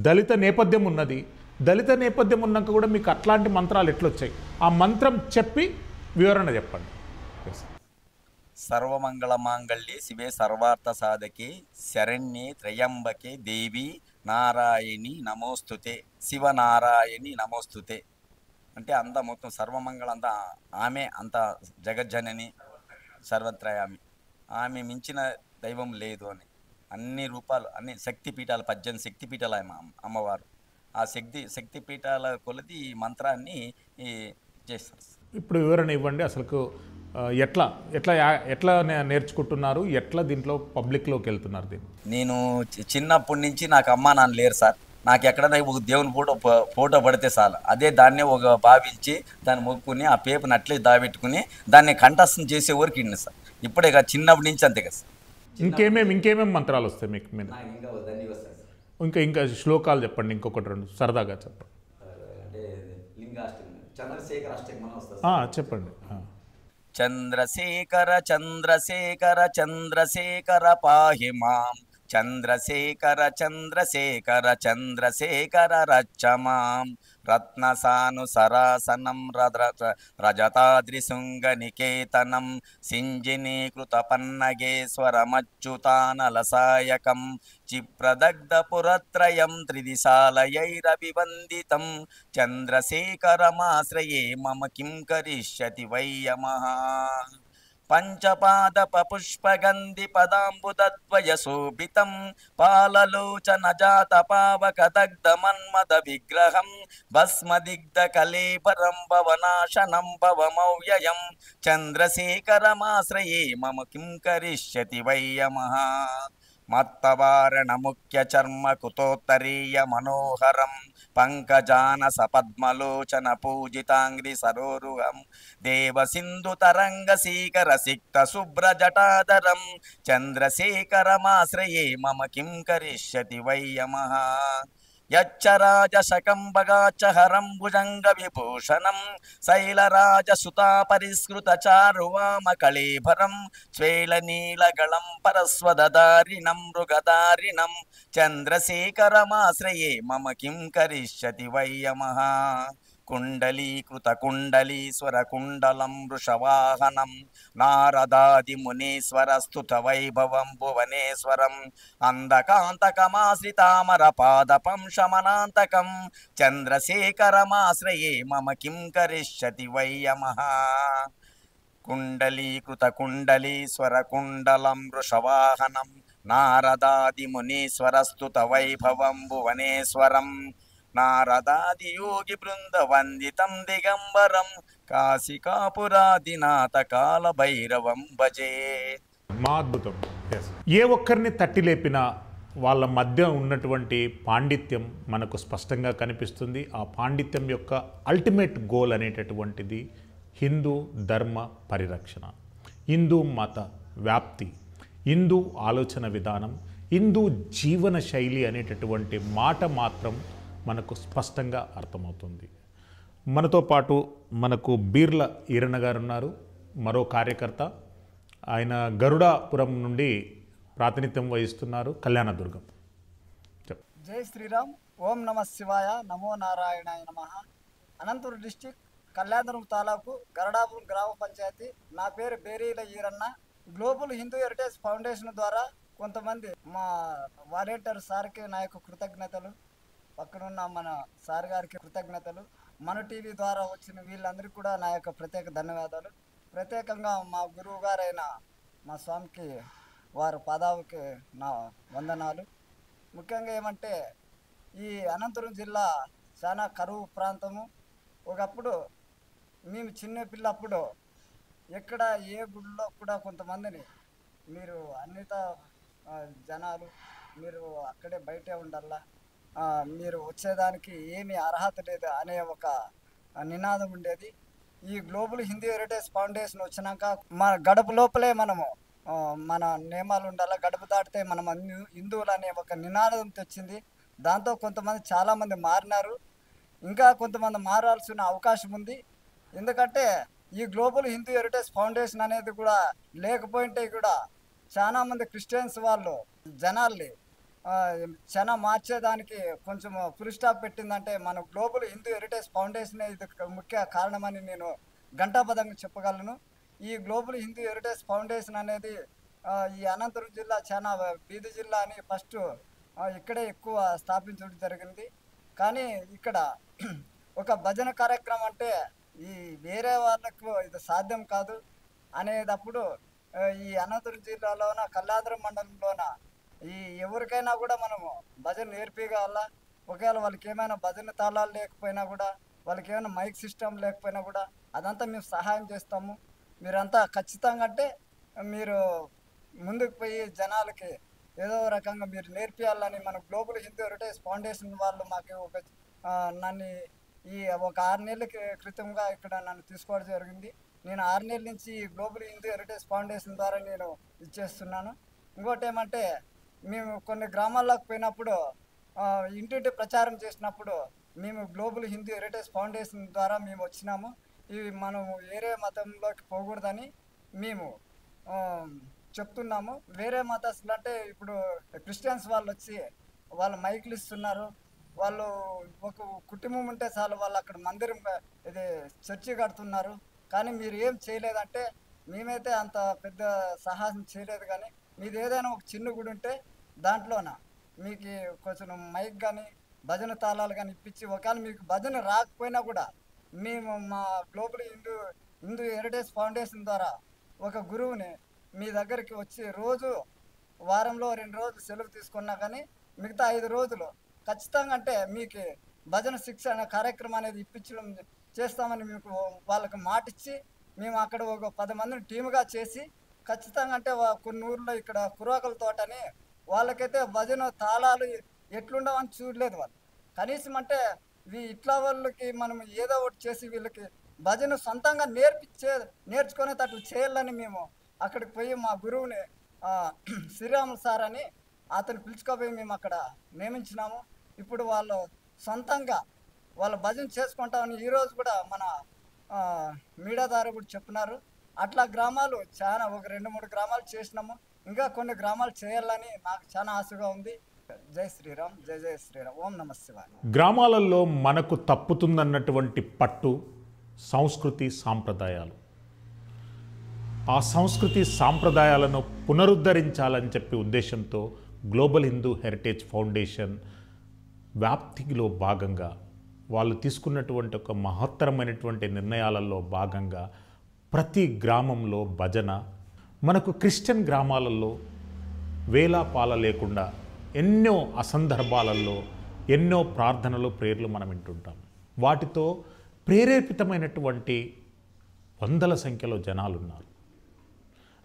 దళిత నేపథ్యం ఉన్నది, దళిత నేపథ్యం ఉన్నాక కూడా మీకు అట్లాంటి మంత్రాలు ఎట్లొచ్చాయి? ఆ మంత్రం చెప్పి వివరణ చెప్పండి.
సర్వమంగళ మాంగళ్యే శివే సర్వార్థ సాధకే శరణ్యే త్రయంబకే దేవి నారాయణి నమోస్తుతే, శివనారాయణి నమోస్తుతే. అంటే అంత మొత్తం సర్వమంగళ అంతా ఆమె, అంత జగజ్జనని సర్వత్రయామి, ఆమె మించిన దైవం లేదు అని. అన్ని రూపాలు, అన్ని శక్తిపీఠాలు, 18 శక్తిపీఠాలు ఆమె అమ్మవారు. ఆ శక్తిపీఠాల కొలది ఈ మంత్రాన్ని చేస్తారు.
ఇప్పుడు వివరణ ఇవ్వండి. అసలు ఎట్లా ఎట్లా ఎట్లా నేర్చుకుంటున్నారు, ఎట్లా దీంట్లో పబ్లిక్లోకి వెళ్తున్నారు? దీన్ని
నేను చిన్నప్పటి నుంచి నాకు అమ్మ నాన్న లేరు సార్. నాకు ఎక్కడైనా ఒక దేవుని ఫోటో పడితే చాలు, అదే దాన్నే ఒక భావించి దాన్ని మొక్కుని ఆ పేపర్ని అట్లే దాబెట్టుకుని దాన్ని కంఠస్థం చేసే వరకు ఇండి సార్. ఇప్పుడే కాదు, చిన్నప్పటి నుంచి అంతే కదా సార్.
ఇంకేమేమి మంత్రాలు వస్తాయి మీకు? మీద ఇంకా ఇంకా శ్లోకాలు చెప్పండి, ఇంకొకటి రెండు సరదాగా చెప్పండి.
అంటే లింగాష్టమి, చంద్రశేఖర అష్టకం వస్తుంది.
చెప్పండి.
చంద్రశేఖర చంద్రశేఖర చంద్రశేఖర పాహి మాం, చంద్రశేఖర చంద్రశేఖర చంద్రశేఖర రచ్చమాం, రత్నసాను సరాసనం రజతాద్రిశృంగ నికేతనం, సింజినీకృత పన్నగేశ్వరమచ్యుతానలసాయకం, చిప్రదగ్ధ పురత్రయం త్రిదిశాలయైరభివందితం, చంద్రశేఖరమాశ్రయే మమ కిం కరిష్యతి వయ్యమః. పంచపాదప పుష్పగంధి పదాంబుదద్వయ శోభితం, పాలలోచన జాత పావక దగ్ధ మన్మద విగ్రహం, భస్మదిగ్ధ కలేబరం భవనాశనం భవమవ్యయం, చంద్రశేఖరమాశ్రయే మమ కిం కరిష్యతి వయ్యమః. మత్తవారణ ముఖ్య చర్మ కుతోత్తరీయ మనోహరం, పంకజానస పద్మలోచన పూజితాంగ్రి సరోరుహం, దేవ సింధు తరంగ శీకర సిక్త శుభ్ర జటాధరం, చంద్రశేఖరమాశ్రయే మమ కిం కరిష్యతి వయ్యమః. యచ్చరాజశకంబగాచహరం భుజంగ విభూషణం, శైలరాజసుతా పరిస్కృత చారువామ కళేభరం, శ్వేళనీలగళం పరస్వదధారిణం మృగధారిణం, చంద్రశేఖరమాశ్రయే మమ కిం కరిష్యతి వయ్యమః. కుండలీకృత కుండలీశ్వర కుండలం వృషవాహనం, నారదాది మునీశ్వర స్తుత వైభవం భువనేశ్వరం, అందకాంతకమాశ్రితామర పాదపం శమనాంతకం, చంద్రశేఖరమాశ్రయే మమ కిం కరిష్యతి వయ్యమః. కుండలీకృత కుండలీశ్వర కుండలం వృషవాహనం, నారదాది మునీశ్వర స్తుత వైభవం భువనేశ్వరం, నారదాది యోగి బృంద వందితం దిగంబరం, కాశికాపురాదినాథ కాల భైరవం భజే.
మా అద్భుతం. ఏ ఒక్కరిని తట్టి లేపినా వాళ్ళ మధ్య ఉన్నటువంటి పాండిత్యం మనకు స్పష్టంగా కనిపిస్తుంది. ఆ పాండిత్యం యొక్క అల్టిమేట్ గోల్ అనేటటువంటిది హిందూ ధర్మ పరిరక్షణ, హిందూ మత వ్యాప్తి, హిందూ ఆలోచన విధానం, హిందూ జీవన శైలి అనేటటువంటి మాట మాత్రం మనకు స్పష్టంగా అర్థమవుతుంది. మనతో పాటు మనకు బీర్ల ఈరన్న గారు ఉన్నారు, మరో కార్యకర్త. ఆయన గరుడాపురం నుండి ప్రాతినిధ్యం వహిస్తున్నారు, కళ్యాణదుర్గం.
జై శ్రీరామ్. ఓం నమ శివాయ, నమో నారాయణాయ నమః. అనంతపురం డిస్టిక్ కళ్యాణదుర్గం తాలూకు గరుడాపురం గ్రామ పంచాయతీ. నా పేరు Berila Eeranna. Global Hindu heritage Foundation ద్వారా కొంతమంది మా వాలంటీర్ సార్కి నా యొక్క కృతజ్ఞతలు, పక్కనున్న మన సార్ గారికి కృతజ్ఞతలు, మన టీవీ ద్వారా వచ్చిన వీళ్ళందరికీ కూడా నా యొక్క ప్రత్యేక ధన్యవాదాలు. ప్రత్యేకంగా మా గురువు గారైన మా స్వామికి వారి పాదాలకి నా వందనాలు. ముఖ్యంగా ఏమంటే ఈ అనంతపురం జిల్లా చాలా కరువు ప్రాంతము. ఒకప్పుడు మేము చిన్న పిల్లప్పుడు ఎక్కడ ఏ గుడిలో కూడా కొంతమందిని మీరు అన్నిత జనాలు మీరు అక్కడే బయటే ఉండాలా, మీరు వచ్చేదానికి ఏమీ అర్హత లేదు అనే ఒక నినాదం ఉండేది. ఈ గ్లోబల్ హిందూ హెరిటేజ్ ఫౌండేషన్ వచ్చినాక మన గడప లోపలే మనము మన నియమాలు ఉండాలా, గడప దాటితే మనం హిందువులు అనే ఒక నినాదం తెచ్చింది. దాంతో కొంతమంది చాలామంది మారినారు. ఇంకా కొంతమంది మారాల్సిన అవకాశం ఉంది. ఎందుకంటే ఈ గ్లోబల్ హిందూ హెరిటేజ్ ఫౌండేషన్ అనేది కూడా లేకపోయింటే కూడా చాలామంది క్రిస్టియన్స్ వాళ్ళు జనాల్ని చాలా మార్చేదానికి కొంచెం ఫుల్ స్టాప్ పెట్టిందంటే మన గ్లోబల్ హిందూ హెరిటేజ్ ఫౌండేషన్ ఇది ముఖ్య కారణమని నేను ఘంటాపదంగా చెప్పగలను. ఈ గ్లోబల్ హిందూ హెరిటేజ్ ఫౌండేషన్ అనేది ఈ అనంతపురం జిల్లా చాలా బీది జిల్లా అని ఫస్ట్ ఇక్కడే ఎక్కువ స్థాపించడం జరిగింది. కానీ ఇక్కడ ఒక భజన కార్యక్రమం అంటే ఈ వేరే వాళ్ళకు ఇది సాధ్యం కాదు అనేటప్పుడు ఈ అనంతపురం జిల్లాలోన కళ్యాణదుర్గం మండలంలోన ఈ ఎవరికైనా కూడా మనము భజన నేర్పిగల. ఒకవేళ వాళ్ళకి ఏమైనా భజన తాళాలు లేకపోయినా కూడా, వాళ్ళకి ఏమైనా మైక్ సిస్టమ్ లేకపోయినా కూడా అదంతా మేము సహాయం చేస్తాము. మీరంతా ఖచ్చితంగా అంటే మీరు ముందుకు పోయి జనాలకి ఏదో రకంగా మీరు నేర్పియాలని మన గ్లోబల్ హిందూ హెరిటేజ్ ఫౌండేషన్ వాళ్ళు మాకు నన్ను ఈ ఒక 6 నెలల క్రితంగా ఇక్కడ నన్ను తీసుకోవడం జరిగింది. నేను 6 నెలల నుంచి ఈ గ్లోబల్ హిందూ హెరిటేజ్ ఫౌండేషన్ ద్వారా నేను ఇచ్చేస్తున్నాను. ఇంకోటి ఏమంటే మేము కొన్ని గ్రామాల్లోకి పోయినప్పుడు ఇంటింటి ప్రచారం చేసినప్పుడు మేము గ్లోబల్ హిందూ హెరిటేజ్ ఫౌండేషన్ ద్వారా మేము వచ్చినాము. ఇవి మనం వేరే మతంలోకి పోకూడదని మేము చెప్తున్నాము. వేరే మతస్థులు అంటే ఇప్పుడు క్రిస్టియన్స్ వాళ్ళు వచ్చి వాళ్ళు మైకులు ఇస్తున్నారు. వాళ్ళు ఒక కుటుంబం ఉంటే చాలు వాళ్ళు అక్కడ మందిరం ఇది చర్చి కడుతున్నారు. కానీ మీరు ఏం చేయలేదంటే మేమైతే అంత పెద్ద సాహసం చేయలేదు. కానీ మీది ఏదైనా ఒక చిన్న గుడి ఉంటే దాంట్లోన మీకు కొంచెం మైక్ కానీ భజన తాళాలు కానీ ఇప్పించి ఒకవేళ మీకు భజన రాకపోయినా కూడా మేము మా గ్లోబల్ హిందూ హెరిటేజ్ ఫౌండేషన్ ద్వారా ఒక గురువుని మీ దగ్గరికి వచ్చి రోజు వారంలో 2 రోజులు సెలవు తీసుకున్నా కానీ మిగతా 5 రోజులు ఖచ్చితంగా అంటే మీకు భజన శిక్షణ కార్యక్రమం అనేది ఇప్పించడం చేస్తామని మీకు వాళ్ళకి మాటిచ్చి మేము అక్కడ ఒక 10 మందిని టీముగా చేసి ఖచ్చితంగా అంటే కొన్ని ఊర్లో ఇక్కడ కురాకల తోట అని వాళ్ళకైతే భజన తాళాలు ఎట్లుండవని చూడలేదు. వాళ్ళు కనీసం అంటే ఇట్లా వాళ్ళకి మనం ఏదో ఒకటి చేసి వీళ్ళకి భజన సొంతంగా నేర్చుకునేటట్లు చేయాలని మేము అక్కడికి పోయి మా గురువుని శ్రీరాములు సార్ అని అతను పిలుచుకోపోయి మేము అక్కడ నియమించినాము. ఇప్పుడు వాళ్ళు సొంతంగా వాళ్ళు భజన చేసుకుంటామని ఈరోజు కూడా మన మీడియా ద్వారా కూడా చెప్తున్నారు. అట్లా గ్రామాలు చాలా ఒక 2-3 గ్రామాలు చేసినాము. ఇంకా కొన్ని గ్రామాలు చేయాలని నాకు చాలా ఆశగా ఉంది. జై శ్రీరామ్, జై జై శ్రీరామ్, ఓం నమ శివాయ.
గ్రామాలలో మనకు తప్పుతుందన్నటువంటి పట్టు సంస్కృతి సాంప్రదాయాలు. ఆ సంస్కృతి సాంప్రదాయాలను పునరుద్ధరించాలని చెప్పి ఉద్దేశంతో గ్లోబల్ హిందూ హెరిటేజ్ ఫౌండేషన్ వ్యాప్తిలో భాగంగా వాళ్ళు తీసుకున్నటువంటి ఒక మహత్తరమైనటువంటి నిర్ణయాలలో భాగంగా ప్రతి గ్రామంలో భజన, మనకు క్రిస్టియన్ గ్రామాలలో వేలాపాల లేకుండా ఎన్నో అసందర్భాలలో ఎన్నో ప్రార్థనలు ప్రేయర్లు మనం వింటుంటాం. వాటితో ప్రేరేపితమైనటువంటి వందల సంఖ్యలో జనాలు ఉన్నారు.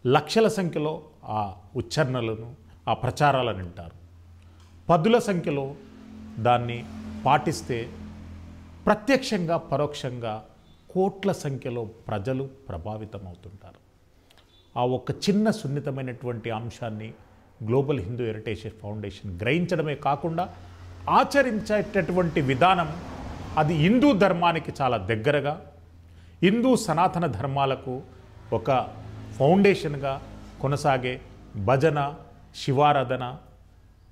లక్షల సంఖ్యలో ఆ ఉచ్చారణలను ఆ ప్రచారాలను వింటారు. పదుల సంఖ్యలో దాన్ని పాటిస్తే ప్రత్యక్షంగా పరోక్షంగా కోట్ల సంఖ్యలో ప్రజలు ప్రభావితం అవుతుంటారు. ఆ ఒక్క చిన్న సున్నితమైనటువంటి అంశాన్ని గ్లోబల్ హిందూ హెరిటేజ్ ఫౌండేషన్ గ్రహించడమే కాకుండా ఆచరించేటటువంటి విధానం అది హిందూ ధర్మానికి చాలా దగ్గరగా, హిందూ సనాతన ధర్మాలకు ఒక ఫౌండేషన్గా కొనసాగే భజన, శివారాధన,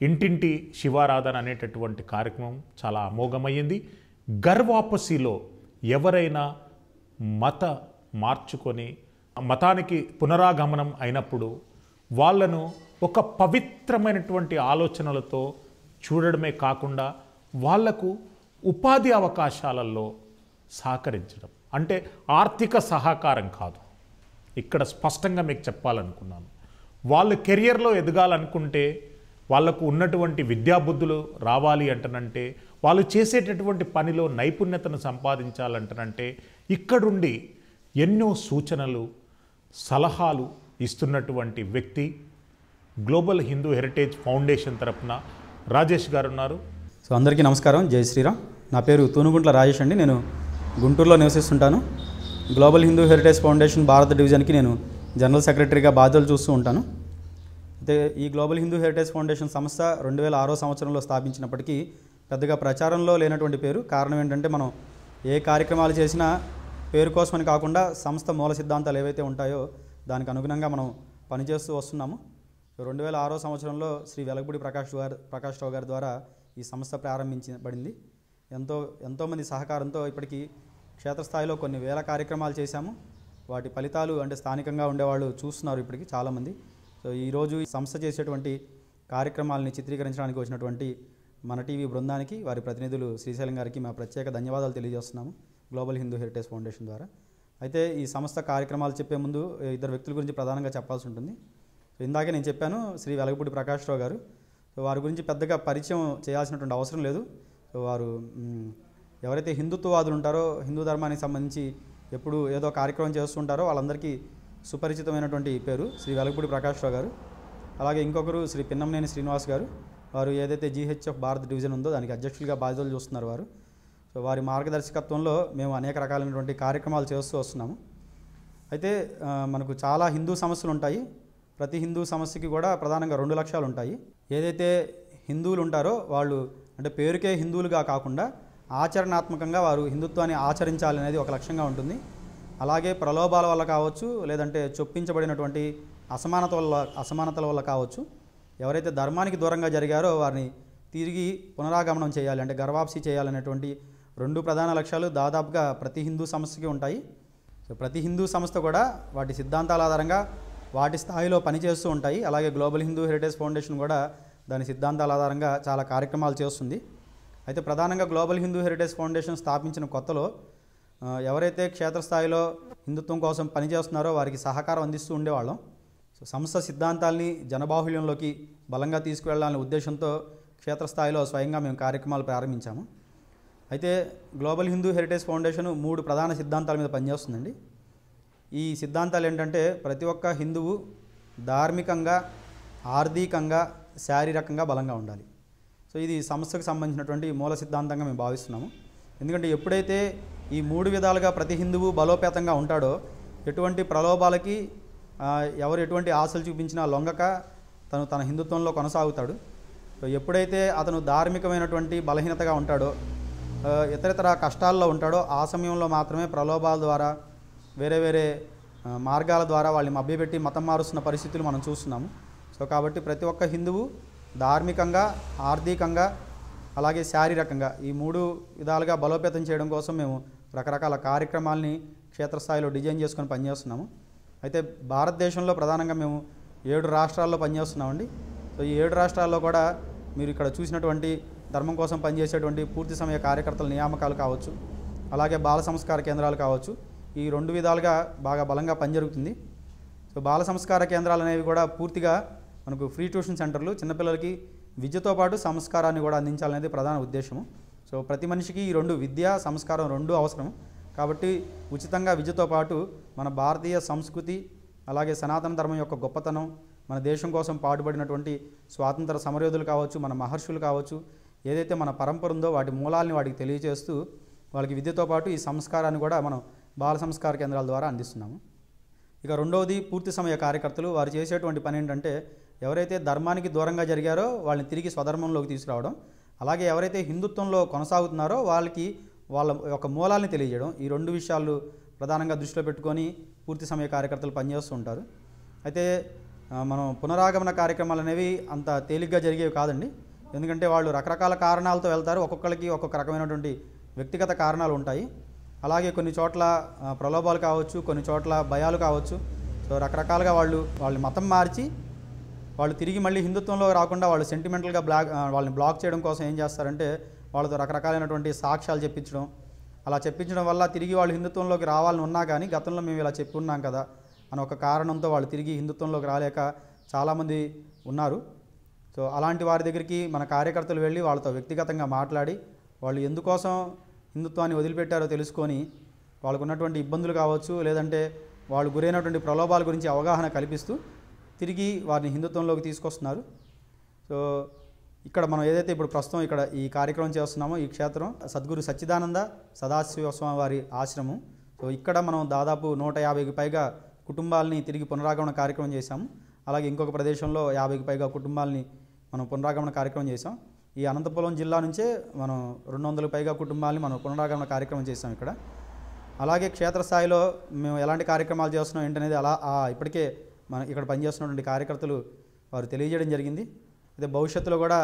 ఇంటింటి శివారాధన అనేటటువంటి కార్యక్రమం చాలా అమోఘమైంది. గర్వాపసిలో ఎవరైనా మార్చుకొని మతానికి పునరాగమనం అయినప్పుడు వాళ్ళను ఒక పవిత్రమైనటువంటి ఆలోచనలతో చూడడమే కాకుండా వాళ్లకు ఉపాధి అవకాశాలలో సహకరించడం, అంటే ఆర్థిక సహకారం కాదు, ఇక్కడ స్పష్టంగా మీకు చెప్పాలనుకున్నాను. వాళ్ళు కెరియర్లో ఎదగాలనుకుంటే వాళ్లకు ఉన్నటువంటి విద్యాబుద్ధులు రావాలి అంటనంటే, వాళ్ళు చేసేటటువంటి పనిలో నైపుణ్యతను సంపాదించాలంటనంటే ఇక్కడుండి ఎన్నో సూచనలు సలహాలు ఇస్తున్నటువంటి వ్యక్తి గ్లోబల్ హిందూ హెరిటేజ్ ఫౌండేషన్ తరపున రాజేష్ గారు ఉన్నారు.
సో అందరికీ నమస్కారం, జై శ్రీరామ్. నా పేరు తూనుగుంట్ల రాజేష్ అండి. నేను గుంటూరులో నివసిస్తుంటాను. గ్లోబల్ హిందూ హెరిటేజ్ ఫౌండేషన్ భారత డివిజన్కి నేను జనరల్ సెక్రటరీగా బాధ్యతలు చూస్తూ ఉంటాను. అయితే ఈ గ్లోబల్ హిందూ హెరిటేజ్ ఫౌండేషన్ సంస్థ 2006 సంవత్సరంలో స్థాపించినప్పటికీ పెద్దగా ప్రచారంలో లేనటువంటి పేరు. కారణం ఏంటంటే మనం ఏ కార్యక్రమాలు చేసినా పేరు కోసమని కాకుండా సంస్థ మూల సిద్ధాంతాలు ఏవైతే ఉంటాయో దానికి అనుగుణంగా మనం పనిచేస్తూ వస్తున్నాము. 2006 సంవత్సరంలో శ్రీ వెలగపూడి ప్రకాష్ రావు గారి ద్వారా ఈ సంస్థ ప్రారంభించబడింది. ఎంతోమంది సహకారంతో ఇప్పటికీ క్షేత్రస్థాయిలో కొన్ని వేల కార్యక్రమాలు చేశాము. వాటి ఫలితాలు అంటే స్థానికంగా ఉండేవాళ్ళు చూస్తున్నారు ఇప్పటికీ చాలామంది. సో ఈరోజు ఈ సంస్థ చేసేటువంటి కార్యక్రమాలని చిత్రీకరించడానికి వచ్చినటువంటి మన టీవీ బృందానికి, వారి ప్రతినిధులు శ్రీశైలం గారికి మా ప్రత్యేక ధన్యవాదాలు తెలియజేస్తున్నాము గ్లోబల్ హిందూ హెరిటేజ్ ఫౌండేషన్ ద్వారా. అయితే ఈ సంస్థ కార్యక్రమాలు చెప్పే ముందు ఇద్దరు వ్యక్తుల గురించి ప్రధానంగా చెప్పాల్సి ఉంటుంది. సో ఇందాకే నేను చెప్పాను శ్రీ వెలగపూడి ప్రకాష్ రావు గారు. సో వారి గురించి పెద్దగా పరిచయం చేయాల్సినటువంటి అవసరం లేదు. సో వారు ఎవరైతే హిందుత్వవాదులు ఉంటారో, హిందూ ధర్మానికి సంబంధించి ఎప్పుడు ఏదో కార్యక్రమం చేస్తుంటారో వాళ్ళందరికీ సుపరిచితమైనటువంటి పేరు శ్రీ వెలగపూడి ప్రకాష్ రావు గారు. అలాగే ఇంకొకరు శ్రీ పిన్నంనేని శ్రీనివాస్ గారు. వారు ఏదైతే GHF భారత్ డివిజన్ ఉందో దానికి అధ్యక్షులుగా బాధ్యతలు చూస్తున్నారు వారు. సో వారి మార్గదర్శకత్వంలో మేము అనేక రకాలైనటువంటి కార్యక్రమాలు చేస్తూ వస్తున్నాము. అయితే మనకు చాలా హిందూ సమస్యలు ఉంటాయి. ప్రతి హిందూ సమస్యకి కూడా ప్రధానంగా 2 లక్ష్యాలు ఉంటాయి. ఏదైతే హిందువులు ఉంటారో వాళ్ళు అంటే పేరుకే హిందువులుగా కాకుండా ఆచరణాత్మకంగా వారు హిందుత్వాన్ని ఆచరించాలనేది ఒక లక్ష్యంగా ఉంటుంది. అలాగే ప్రలోభాల వల్ల కావచ్చు, లేదంటే చొప్పించబడినటువంటి అసమానతల వల్ల కావచ్చు, ఎవరైతే ధర్మానికి దూరంగా జరిగారో వారిని తిరిగి పునరాగమనం చేయాలి, అంటే గర్వాప్సి చేయాలనేటువంటి 2 ప్రధాన లక్ష్యాలు దాదాపుగా ప్రతి హిందూ సంస్థకి ఉంటాయి. సో ప్రతి హిందూ సంస్థ కూడా వాటి సిద్ధాంతాల ఆధారంగా వాటి స్థాయిలో పనిచేస్తూ ఉంటాయి. అలాగే గ్లోబల్ హిందూ హెరిటేజ్ ఫౌండేషన్ కూడా దాని సిద్ధాంతాల ఆధారంగా చాలా కార్యక్రమాలు చేస్తుంది. అయితే ప్రధానంగా గ్లోబల్ హిందూ హెరిటేజ్ ఫౌండేషన్ స్థాపించిన కొత్తలో ఎవరైతే క్షేత్రస్థాయిలో హిందుత్వం కోసం పనిచేస్తున్నారో వారికి సహకారం అందిస్తూ ఉండేవాళ్ళం. సో సంస్థ సిద్ధాంతాల్ని జనబాహుళ్యంలోకి బలంగా తీసుకువెళ్లాలనే ఉద్దేశంతో క్షేత్రస్థాయిలో స్వయంగా మేము కార్యక్రమాలు ప్రారంభించాము. అయితే గ్లోబల్ హిందూ హెరిటేజ్ ఫౌండేషన్ 3 ప్రధాన సిద్ధాంతాల మీద పనిచేస్తుందండి. ఈ సిద్ధాంతాలు ఏంటంటే ప్రతి ఒక్క హిందువు ధార్మికంగా, ఆర్థికంగా, శారీరకంగా బలంగా ఉండాలి. సో ఇది సంస్థకు సంబంధించినటువంటి మూల సిద్ధాంతంగా మేము భావిస్తున్నాము. ఎందుకంటే ఎప్పుడైతే ఈ 3 విధాలుగా ప్రతి హిందువు బలోపేతంగా ఉంటాడో ఎటువంటి ప్రలోభాలకి ఎవరు ఎటువంటి ఆశలు చూపించినా లొంగక తన హిందుత్వంలో కొనసాగుతాడు. సో ఎప్పుడైతే అతను ధార్మికమైనటువంటి బలహీనతగా ఉంటాడో, ఇతరితర కష్టాల్లో ఉంటాడో ఆ సమయంలో మాత్రమే ప్రలోభాల ద్వారా వేరే మార్గాల ద్వారా వాళ్ళని మభ్యపెట్టి మతం మారుస్తున్న పరిస్థితులు మనం చూస్తున్నాము. సో కాబట్టి ప్రతి ఒక్క హిందువు ధార్మికంగా, ఆర్థికంగా, అలాగే శారీరకంగా ఈ 3 విధాలుగా బలోపేతం చేయడం కోసం మేము రకరకాల కార్యక్రమాలని క్షేత్రస్థాయిలో డిజైన్ చేసుకొని పనిచేస్తున్నాము. అయితే భారతదేశంలో ప్రధానంగా మేము 7 రాష్ట్రాల్లో పనిచేస్తున్నామండి. సో ఈ 7 రాష్ట్రాల్లో కూడా మీరు ఇక్కడ చూసినటువంటి ధర్మం కోసం పనిచేసేటువంటి పూర్తి సమయ కార్యకర్తల నియామకాలు కావచ్చు, అలాగే బాల సంస్కార కేంద్రాలు కావచ్చు, ఈ 2 విధాలుగా బాగా బలంగా పనిజరుగుతుంది. సో బాల సంస్కార కేంద్రాలు అనేవి కూడా పూర్తిగా మనకు ఫ్రీ ట్యూషన్ సెంటర్లు, చిన్నపిల్లలకి విద్యతో పాటు సంస్కారాన్ని కూడా అందించాలనేది ప్రధాన ఉద్దేశము. సో ప్రతి మనిషికి ఈ 2 విద్య, సంస్కారం 2 అవసరం. కాబట్టి ఉచితంగా విద్యతో పాటు మన భారతీయ సంస్కృతి, అలాగే సనాతన ధర్మం యొక్క గొప్పతనం, మన దేశం కోసం పాటుపడినటువంటి స్వాతంత్ర సమరయోధులు కావచ్చు, మన మహర్షులు కావచ్చు, ఏదైతే మన పరంపర ఉందో వాటి మూలాల్ని వాటికి తెలియజేస్తూ వాళ్ళకి విద్యతో పాటు ఈ సంస్కారాన్ని కూడా మనం బాల సంస్కార కేంద్రాల ద్వారా అందిస్తున్నాము. ఇక రెండవది పూర్తి సమయ కార్యకర్తలు. వారు చేసేటువంటి పని ఏంటంటే ఎవరైతే ధర్మానికి దూరంగా జరిగారో వాళ్ళని తిరిగి స్వధర్మంలోకి తీసుకురావడం, అలాగే ఎవరైతే హిందుత్వంలో కొనసాగుతున్నారో వాళ్ళకి వాళ్ళ యొక్క మూలాల్ని తెలియజేయడం. ఈ 2 విషయాలు ప్రధానంగా దృష్టిలో పెట్టుకొని పూర్తి సమయ కార్యకర్తలు పనిచేస్తూ ఉంటారు. అయితే మనం పునరాగమన కార్యక్రమాలు అనేవి అంత తేలిగ్గా జరిగేవి కాదండి. ఎందుకంటే వాళ్ళు రకరకాల కారణాలతో వెళ్తారు. ఒక్కొక్కరికి ఒక్కొక్క రకమైనటువంటి వ్యక్తిగత కారణాలు ఉంటాయి. అలాగే కొన్ని చోట్ల ప్రలోభాలు కావచ్చు, కొన్ని చోట్ల భయాలు కావచ్చు. సో రకరకాలుగా వాళ్ళ మతం మార్చి వాళ్ళు తిరిగి మళ్ళీ హిందుత్వంలో రాకుండా వాళ్ళు సెంటిమెంటల్గా వాళ్ళని బ్లాక్ చేయడం కోసం ఏం చేస్తారంటే వాళ్ళతో రకరకాలైనటువంటి సాక్ష్యాలు చెప్పించడం. అలా చెప్పించడం వల్ల తిరిగి వాళ్ళు హిందుత్వంలోకి రావాలని ఉన్నా కానీ గతంలో మేము ఇలా చెప్పి ఉన్నాం కదా అని ఒక కారణంతో వాళ్ళు తిరిగి హిందుత్వంలోకి రాలేక చాలామంది ఉన్నారు. సో అలాంటి వారి దగ్గరికి మన కార్యకర్తలు వెళ్ళి వాళ్ళతో వ్యక్తిగతంగా మాట్లాడి వాళ్ళు ఎందుకోసం హిందుత్వాన్ని వదిలిపెట్టారో తెలుసుకొని వాళ్ళకు ఉన్నటువంటి ఇబ్బందులు కావచ్చు, లేదంటే వాళ్ళు గురైనటువంటి ప్రలోభాల గురించి అవగాహన కల్పిస్తూ తిరిగి వారిని హిందుత్వంలోకి తీసుకొస్తున్నారు. సో ఇక్కడ మనం ఏదైతే ఇప్పుడు ప్రస్తుతం ఇక్కడ ఈ కార్యక్రమం చేస్తున్నామో ఈ క్షేత్రం సద్గురు సచ్చిదానంద సదాశివ స్వామి వారి ఆశ్రమం. సో ఇక్కడ మనం దాదాపు 150కి పైగా కుటుంబాలని తిరిగి పునరాగమన కార్యక్రమం చేశాము. అలాగే ఇంకొక ప్రదేశంలో 50కి పైగా కుటుంబాలని మనం పునరాగమన కార్యక్రమం చేశాం. ఈ అనంతపురం జిల్లా నుంచే మనం 200 పైగా కుటుంబాలని మనం పునరాగమన కార్యక్రమం చేసాం ఇక్కడ. అలాగే క్షేత్రస్థాయిలో మేము ఎలాంటి కార్యక్రమాలు చేస్తున్నాం ఏంటనేది ఇప్పటికే మన ఇక్కడ పనిచేస్తున్నటువంటి కార్యకర్తలు వారు తెలియజేయడం జరిగింది. అయితే భవిష్యత్తులో కూడా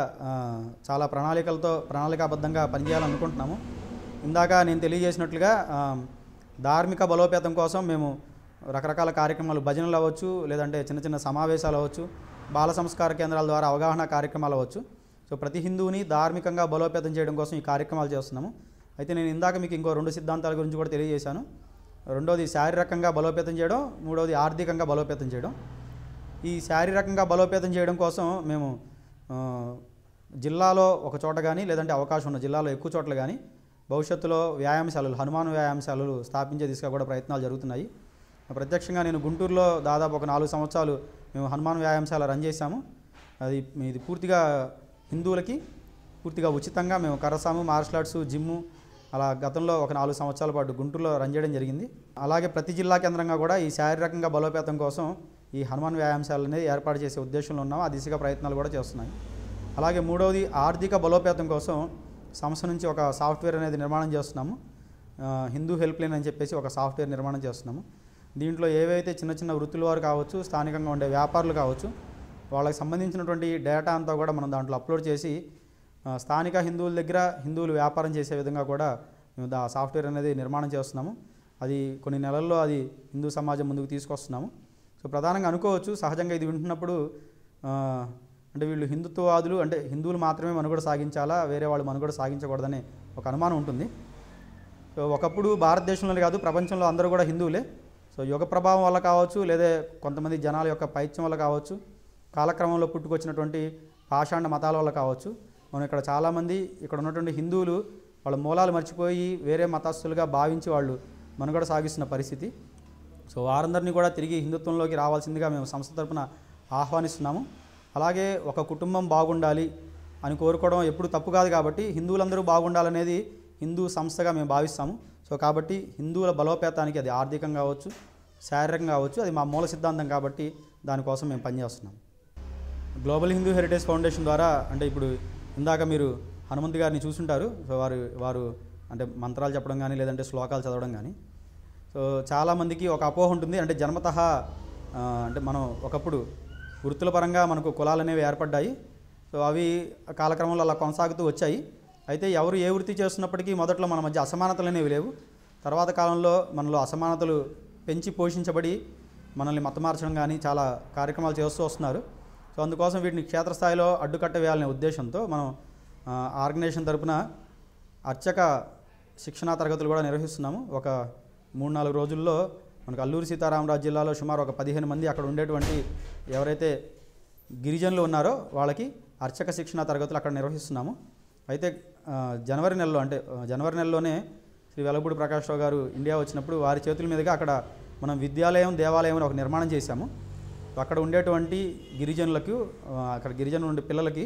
చాలా ప్రణాళికాబద్ధంగా పనిచేయాలనుకుంటున్నాము. ఇందాక నేను తెలియజేసినట్లుగా ధార్మిక బలోపేతం కోసం మేము రకరకాల కార్యక్రమాలు, భజనలు అవ్వచ్చు, లేదంటే చిన్న చిన్న సమావేశాలు అవ్వచ్చు, బాల సంస్కార కేంద్రాల ద్వారా అవగాహన కార్యక్రమాలు అవ్వచ్చు. సో ప్రతి హిందువుని ధార్మికంగా బలోపేతం చేయడం కోసం ఈ కార్యక్రమాలు చేస్తున్నాము. అయితే నేను ఇందాక మీకు ఇంకో 2 సిద్ధాంతాల గురించి కూడా తెలియజేశాను. రెండోది శారీరకంగా బలోపేతం చేయడం, మూడవది ఆర్థికంగా బలోపేతం చేయడం. ఈ శారీరకంగా బలోపేతం చేయడం కోసం మేము జిల్లాలో ఒక చోట కానీ, లేదంటే అవకాశం ఉన్న జిల్లాలో ఎక్కువ చోట్ల కానీ భవిష్యత్తులో వ్యాయామశాలలు, హనుమాన్ వ్యాయామశాలలు స్థాపించే దిశగా కూడా ప్రయత్నాలు జరుగుతున్నాయి. ప్రత్యక్షంగా నేను గుంటూరులో దాదాపు ఒక 4 సంవత్సరాలు మేము హనుమాన్ వ్యాయామశాల రన్ చేశాము. ఇది పూర్తిగా హిందువులకి పూర్తిగా ఉచితంగా మేము కరసాము, మార్షల్ ఆర్ట్స్, జిమ్ము అలా గతంలో ఒక 4 సంవత్సరాల పాటు గుంటూరులో రన్ చేయడం జరిగింది. అలాగే ప్రతి జిల్లా కేంద్రంగా కూడా ఈ శారీరకంగా బలోపేతం కోసం ఈ హనుమాన్ వ్యాయామశాల అనేది ఏర్పాటు చేసే ఉద్దేశంలో ఉన్నాము. ఆ దిశగా ప్రయత్నాలు కూడా చేస్తున్నాయి. అలాగే మూడవది ఆర్థిక బలోపేతం కోసం సంస్థ నుంచి ఒక సాఫ్ట్వేర్ అనేది నిర్మాణం చేస్తున్నాము. హిందూ హెల్ప్ లైన్ అని చెప్పేసి ఒక సాఫ్ట్వేర్ నిర్మాణం చేస్తున్నాము. దీంట్లో ఏవైతే చిన్న చిన్న వృత్తుల వారు కావచ్చు, స్థానికంగా ఉండే వ్యాపారులు కావచ్చు, వాళ్ళకి సంబంధించినటువంటి డేటా అంతా కూడా మనం దాంట్లో అప్లోడ్ చేసి స్థానిక హిందువుల దగ్గర హిందువులు వ్యాపారం చేసే విధంగా కూడా మేము ఆ సాఫ్ట్వేర్ అనేది నిర్మాణం చేస్తున్నాము. అది కొన్ని నెలల్లో అది హిందూ సమాజం ముందుకు తీసుకొస్తున్నాము. సో ప్రధానంగా అనుకోవచ్చు, సహజంగా ఇది వింటున్నప్పుడు అంటే వీళ్ళు హిందుత్వవాదులు, అంటే హిందువులు మాత్రమే మనుగడ సాగించాలా, వేరే వాళ్ళు మనుగడ సాగించకూడదనే ఒక అనుమానం ఉంటుంది. సో ఒకప్పుడు భారతదేశంలోనే కాదు, ప్రపంచంలో అందరూ కూడా హిందువులే. సో యుగ ప్రభావం వల్ల కావచ్చు, లేదా కొంతమంది జనాల యొక్క పైత్యం వల్ల కావచ్చు, కాలక్రమంలో పుట్టుకొచ్చినటువంటి పాషాండ మతాల వల్ల కావచ్చు, మనం ఇక్కడ చాలామంది ఇక్కడ ఉన్నటువంటి హిందువులు వాళ్ళ మూలాలు మర్చిపోయి వేరే మతస్థులుగా భావించి వాళ్ళు మనుగడ సాగిస్తున్న పరిస్థితి. సో వారందరినీ కూడా తిరిగి హిందుత్వంలోకి రావాల్సిందిగా మేము సంస్థ తరపున ఆహ్వానిస్తున్నాము. అలాగే ఒక కుటుంబం బాగుండాలి అని కోరుకోవడం ఎప్పుడు తప్పు కాదు. కాబట్టి హిందువులందరూ బాగుండాలనేది హిందూ సంస్థగా మేము భావిస్తాము. సో కాబట్టి హిందువుల బలోపేతానికి అది ఆర్థికంగా కావచ్చు, శారీరకంగా కావచ్చు, అది మా మూల సిద్ధాంతం కాబట్టి దానికోసం మేము పనిచేస్తున్నాం. గ్లోబల్ హిందూ హెరిటేజ్ ఫౌండేషన్ ద్వారా, అంటే ఇప్పుడు ఇందాక మీరు హనుమంత్ గారిని చూసుంటారు. సో వారు అంటే మంత్రాలు చెప్పడం కానీ, లేదంటే శ్లోకాలు చదవడం కానీ. సో చాలామందికి ఒక అపోహ ఉంటుంది, అంటే జన్మతః అంటే మనం ఒకప్పుడు వృత్తుల పరంగా మనకు కులాలు అనేవి ఏర్పడ్డాయి. సో అవి కాలక్రమంలో అలా కొనసాగుతూ వచ్చాయి. అయితే ఎవరు ఏ వృత్తి చేస్తున్నప్పటికీ మొదట్లో మన మధ్య అసమానతలు అనేవి లేవు. తర్వాత కాలంలో మనలో అసమానతలు పెంచి పోషించబడి మనల్ని మతమార్చడం కానీ చాలా కార్యక్రమాలు చేస్తూ వస్తున్నారు. సో అందుకోసం వీటిని క్షేత్రస్థాయిలో అడ్డుకట్ట వేయాలనే ఉద్దేశంతో మనం ఆర్గనైజేషన్ తరపున అర్చక శిక్షణా తరగతులు కూడా నిర్వహిస్తున్నాము. ఒక 3-4 రోజుల్లో మనకు అల్లూరి సీతారామరాజు జిల్లాలో సుమారు ఒక 15 మంది అక్కడ ఉండేటువంటి ఎవరైతే గిరిజనులు ఉన్నారో వాళ్ళకి అర్చక శిక్షణా తరగతులు అక్కడ నిర్వహిస్తున్నాము. అయితే జనవరి నెలలోనే శ్రీ వెలగపూడి ప్రకాశ్రావు గారు ఇండియా వచ్చినప్పుడు వారి చేతుల మీదుగా అక్కడ మనం విద్యాలయం, దేవాలయం అని ఒక నిర్మాణం చేశాము. అక్కడ ఉండేటువంటి గిరిజనులకు, అక్కడ గిరిజనులు ఉండే పిల్లలకి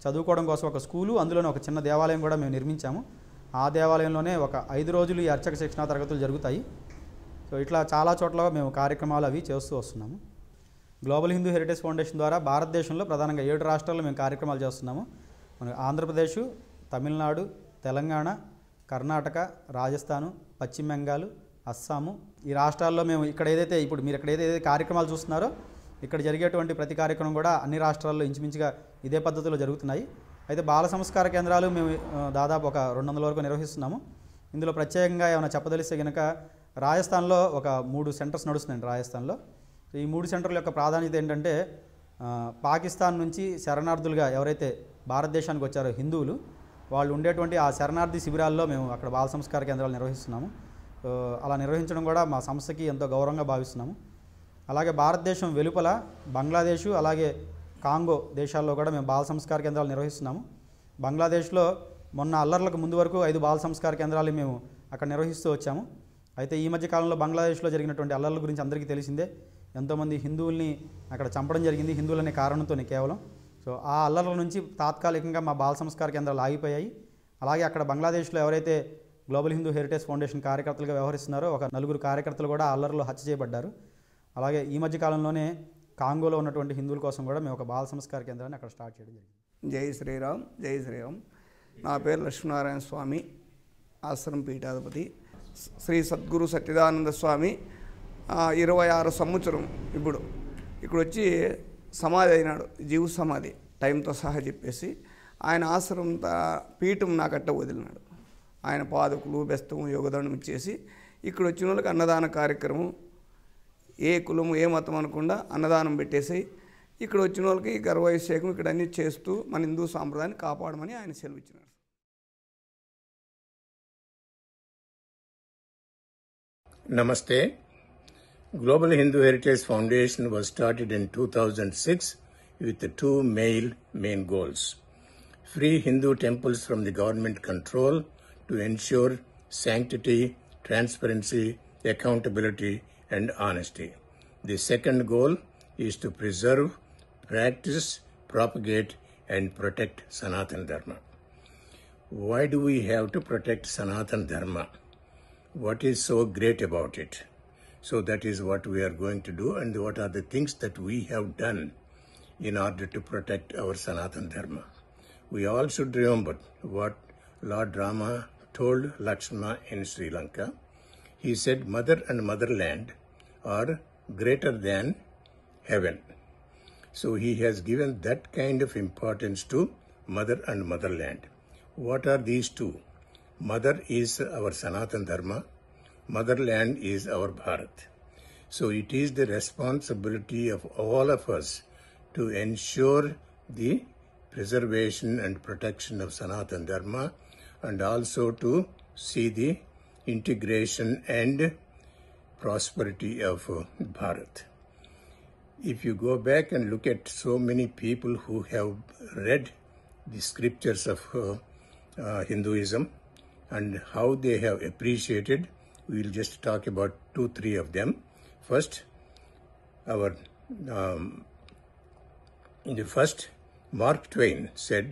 చదువుకోవడం కోసం ఒక స్కూలు, అందులోనే ఒక చిన్న దేవాలయం కూడా మేము నిర్మించాము. ఆ దేవాలయంలోనే ఒక 5 రోజులు ఈ అర్చక శిక్షణా తరగతులు జరుగుతాయి. సో ఇట్లా చాలా చోట్ల మేము కార్యక్రమాలు అవి చేస్తూ వస్తున్నాము. గ్లోబల్ హిందూ హెరిటేజ్ ఫౌండేషన్ ద్వారా భారతదేశంలో ప్రధానంగా 7 రాష్ట్రాల్లో మేము కార్యక్రమాలు చేస్తున్నాము. మనకు ఆంధ్రప్రదేశ్, తమిళనాడు, తెలంగాణ, కర్ణాటక, రాజస్థాను, పశ్చిమ బెంగాల్, అస్సాము, ఈ రాష్ట్రాల్లో మేము ఇప్పుడు మీరు ఇక్కడ ఏదైతే కార్యక్రమాలు చూస్తున్నారో ఇక్కడ జరిగేటువంటి ప్రతి కార్యక్రమం కూడా అన్ని రాష్ట్రాల్లో ఇంచుమించుగా ఇదే పద్ధతిలో జరుగుతున్నాయి. అయితే బాల సంస్కార కేంద్రాలు మేము దాదాపు ఒక 200 వరకు నిర్వహిస్తున్నాము. ఇందులో ప్రత్యేకంగా ఏమైనా చెప్పదలిస్తే కనుక రాజస్థాన్లో ఒక 3 సెంటర్స్ నడుస్తున్నాయండి. రాజస్థాన్లో ఈ 3 సెంటర్ల యొక్క ప్రాధాన్యత ఏంటంటే, పాకిస్తాన్ నుంచి శరణార్థులుగా ఎవరైతే భారతదేశానికి వచ్చారో హిందువులు, వాళ్ళు ఉండేటువంటి ఆ శరణార్థి శిబిరాల్లో మేము అక్కడ బాల సంస్కార కేంద్రాలు నిర్వహిస్తున్నాము. అలా నిర్వహించడం కూడా మా సంస్థకి ఎంతో గౌరవంగా భావిస్తున్నాము. అలాగే భారతదేశం వెలుపల బంగ్లాదేశ్, అలాగే కాంగో దేశాల్లో కూడా మేము బాల సంస్కార కేంద్రాలు నిర్వహిస్తున్నాము. బంగ్లాదేశ్లో మొన్న అల్లర్లకు ముందు వరకు 5 బాల సంస్కార కేంద్రాలు మేము అక్కడ నిర్వహిస్తూ వచ్చాము. అయితే ఈ మధ్య కాలంలో బంగ్లాదేశ్లో జరిగినటువంటి అల్లర్ల గురించి అందరికీ తెలిసిందే. ఎంతోమంది హిందువుల్ని అక్కడ చంపడం జరిగింది, హిందువులనే కారణంతోనే కేవలం. సో ఆ అల్లర్ల నుంచి తాత్కాలికంగా మా బాల సంస్కార కేంద్రాలు ఆగిపోయాయి. అలాగే అక్కడ బంగ్లాదేశ్లో ఎవరైతే గ్లోబల్ హిందూ హెరిటేజ్ ఫౌండేషన్ కార్యకర్తలుగా వ్యవహరిస్తున్నారో ఒక 4 కార్యకర్తలు కూడా ఆ అల్లర్లో హత్య చేయబడ్డారు. అలాగే ఈ మధ్య కాలంలోనే కాంగోలో ఉన్నటువంటి హిందువుల కోసం కూడా మేము ఒక బాల సంస్కార కేంద్రాన్ని అక్కడ స్టార్ట్ చేయడం జరిగింది.
జై శ్రీరామ్, జై శ్రీరామ్. నా పేరు లక్ష్మీనారాయణ స్వామి, ఆశ్రమం పీఠాధిపతి. శ్రీ సద్గురు సత్యదానంద స్వామి 26 సంవత్సరం ఇప్పుడు ఇక్కడ వచ్చి సమాధి అయినాడు, జీవ సమాధి టైంతో సహా చెప్పేసి. ఆయన ఆశ్రమం పీఠం నాకట్ట వదిలినాడు. ఆయన పాదకులు బెస్తం యోగదండం ఇచ్చేసి ఇక్కడ వచ్చిన వాళ్ళకి అన్నదాన కార్యక్రమం, ఏ కులము ఏ మతం అనకుండా అన్నదానం పెట్టేసి ఇక్కడ వచ్చిన వాళ్ళకి గర్వాభిషేకం ఇక్కడ అన్నీ చేస్తూ మన హిందూ సాంప్రదాయాన్ని కాపాడమని ఆయన సెలవిచ్చినారు.
Namaste. Global Hindu Heritage Foundation was started in 2006 with the two main goals. Free Hindu temples from the government control to ensure sanctity, transparency, accountability and honesty. The second goal is to preserve, practice, propagate and protect Sanatana Dharma. Why do we have to protect Sanatana Dharma? What is so great about it? So that is what we are going to do, and what are the things that we have done in order to protect our Sanatana Dharma. We all should remember what Lord Rama told Lakshmana in Sri Lanka. He said mother and motherland are greater than heaven. So he has given that kind of importance to mother and motherland. What are these two? Mother is our Sanatana Dharma, motherland is our Bharat. So it is the responsibility of all of us to ensure the preservation and protection of Sanatana Dharma, and also to see the integration and prosperity of Bharat. If you go back and look at so many people who have read the scriptures of Hinduism and how they have appreciated, we will just talk about 2-3 of them. First, in the first, Mark Twain said,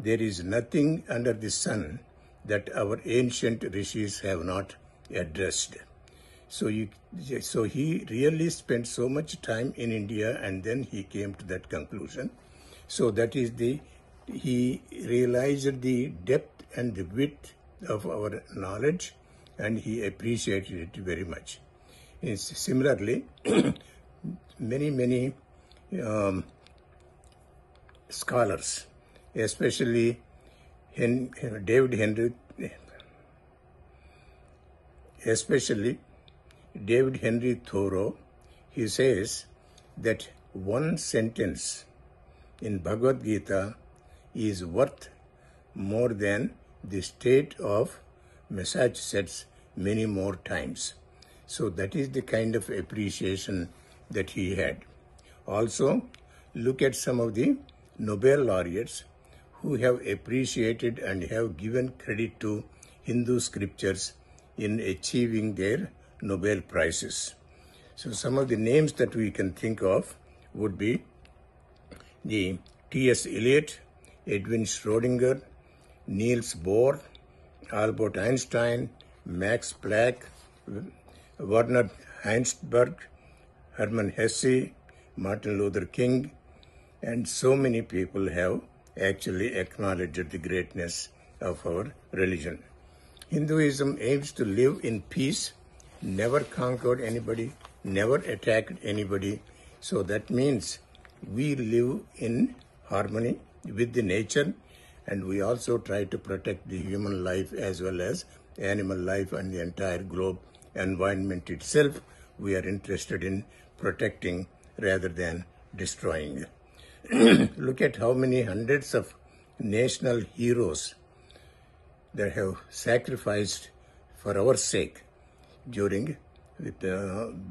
"There is nothing under the sun that our ancient rishis have not addressed." So he really spent so much time in India, and then he came to that conclusion. So that is he realized the depth and the width of our knowledge, and he appreciated it very much. Similarly, many scholars, especially David Henry Thoreau, he says that one sentence in Bhagavad Gita is worth more than the state of Massachusetts many more times. So that is the kind of appreciation that he had. Also, look at some of the Nobel laureates who have appreciated and have given credit to Hindu scriptures in achieving their Nobel prizes. So some of the names that we can think of would be the T.S. Eliot, Edwin Schrödinger, Niels Bohr, Albert Einstein, Max Planck, Werner Heisenberg, Hermann Hesse, Martin Luther King, and so many people have actually acknowledged the greatness of our religion. Hinduism aims to live in peace, never conquered anybody, never attacked anybody. So that means we live in harmony with the nature, and we also try to protect the human life as well as animal life and the entire globe environment itself. We are interested in protecting rather than destroying. Look at how many hundreds of national heroes that have sacrificed for our sake during the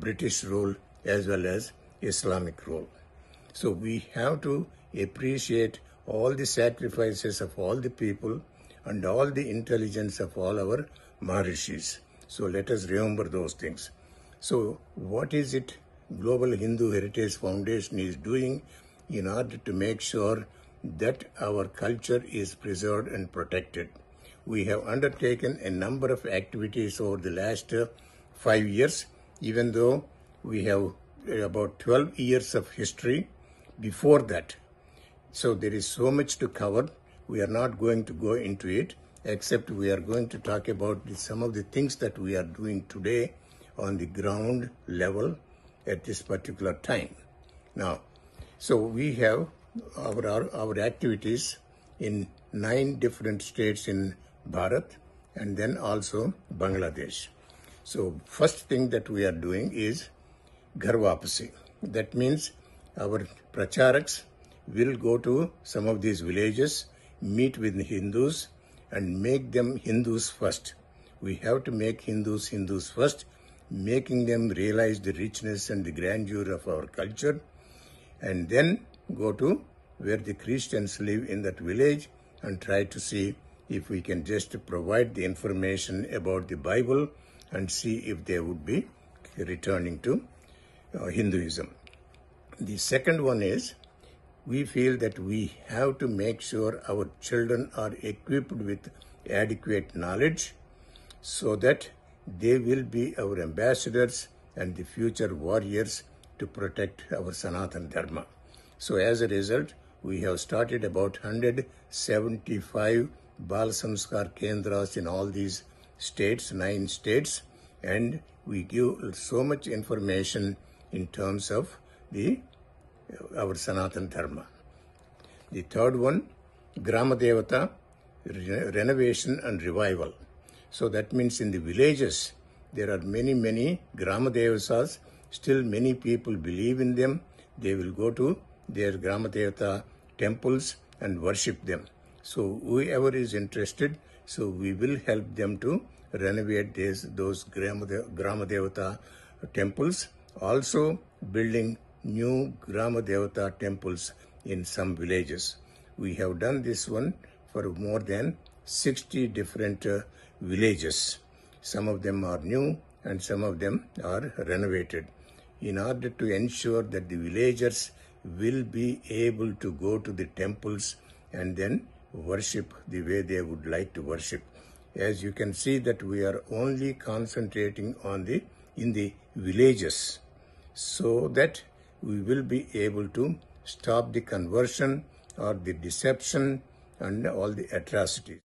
British rule as well as Islamic rule. So we have to appreciate all the sacrifices of all the people and all the intelligence of all our Maharishis. So let us remember those things. So what is it Global Hindu Heritage Foundation is doing in order to make sure that our culture is preserved and protected? We have undertaken a number of activities over the last 5 years, even though we have about 12 years of history before that. So there is so much to cover. We are not going to go into it, except we are going to talk about some of the things that we are doing today on the ground level at this particular time. Now, so we have our activities in 9 different states in Bharat and then also Bangladesh. So first thing that we are doing is Ghar Wapasi. That means our pracharaks will go to some of these villages, meet with Hindus and make them Hindus first. We have to make Hindus Hindus first, making them realize the richness and the grandeur of our culture, and then go to where the Christians live in that village and try to see if we can just provide the information about the Bible and see if they would be returning to Hinduism. The second one is we feel that we have to make sure our children are equipped with adequate knowledge so that they will be our ambassadors and the future warriors to protect our Sanatana Dharma. So as a result, we have started about 175 Bal Samskar Kendras in all these states, 9 states, and we give so much information in terms of our Sanatana Dharma. The third one, Grama Devata, renovation and revival. So that means in the villages, there are many Grama Devatas. Still many people believe in them. They will go to their Grama Devata temples and worship them. So whoever is interested, so we will help them to renovate those Grama Devata temples. Also building new Grama Devata temples in some villages. We have done this one for more than 60 different villages. Some of them are new and some of them are renovated, in order to ensure that the villagers will be able to go to the temples and then worship the way they would like to worship. As you can see that we are only concentrating on in the villages, so that we will be able to stop the conversion or the deception and all the atrocities.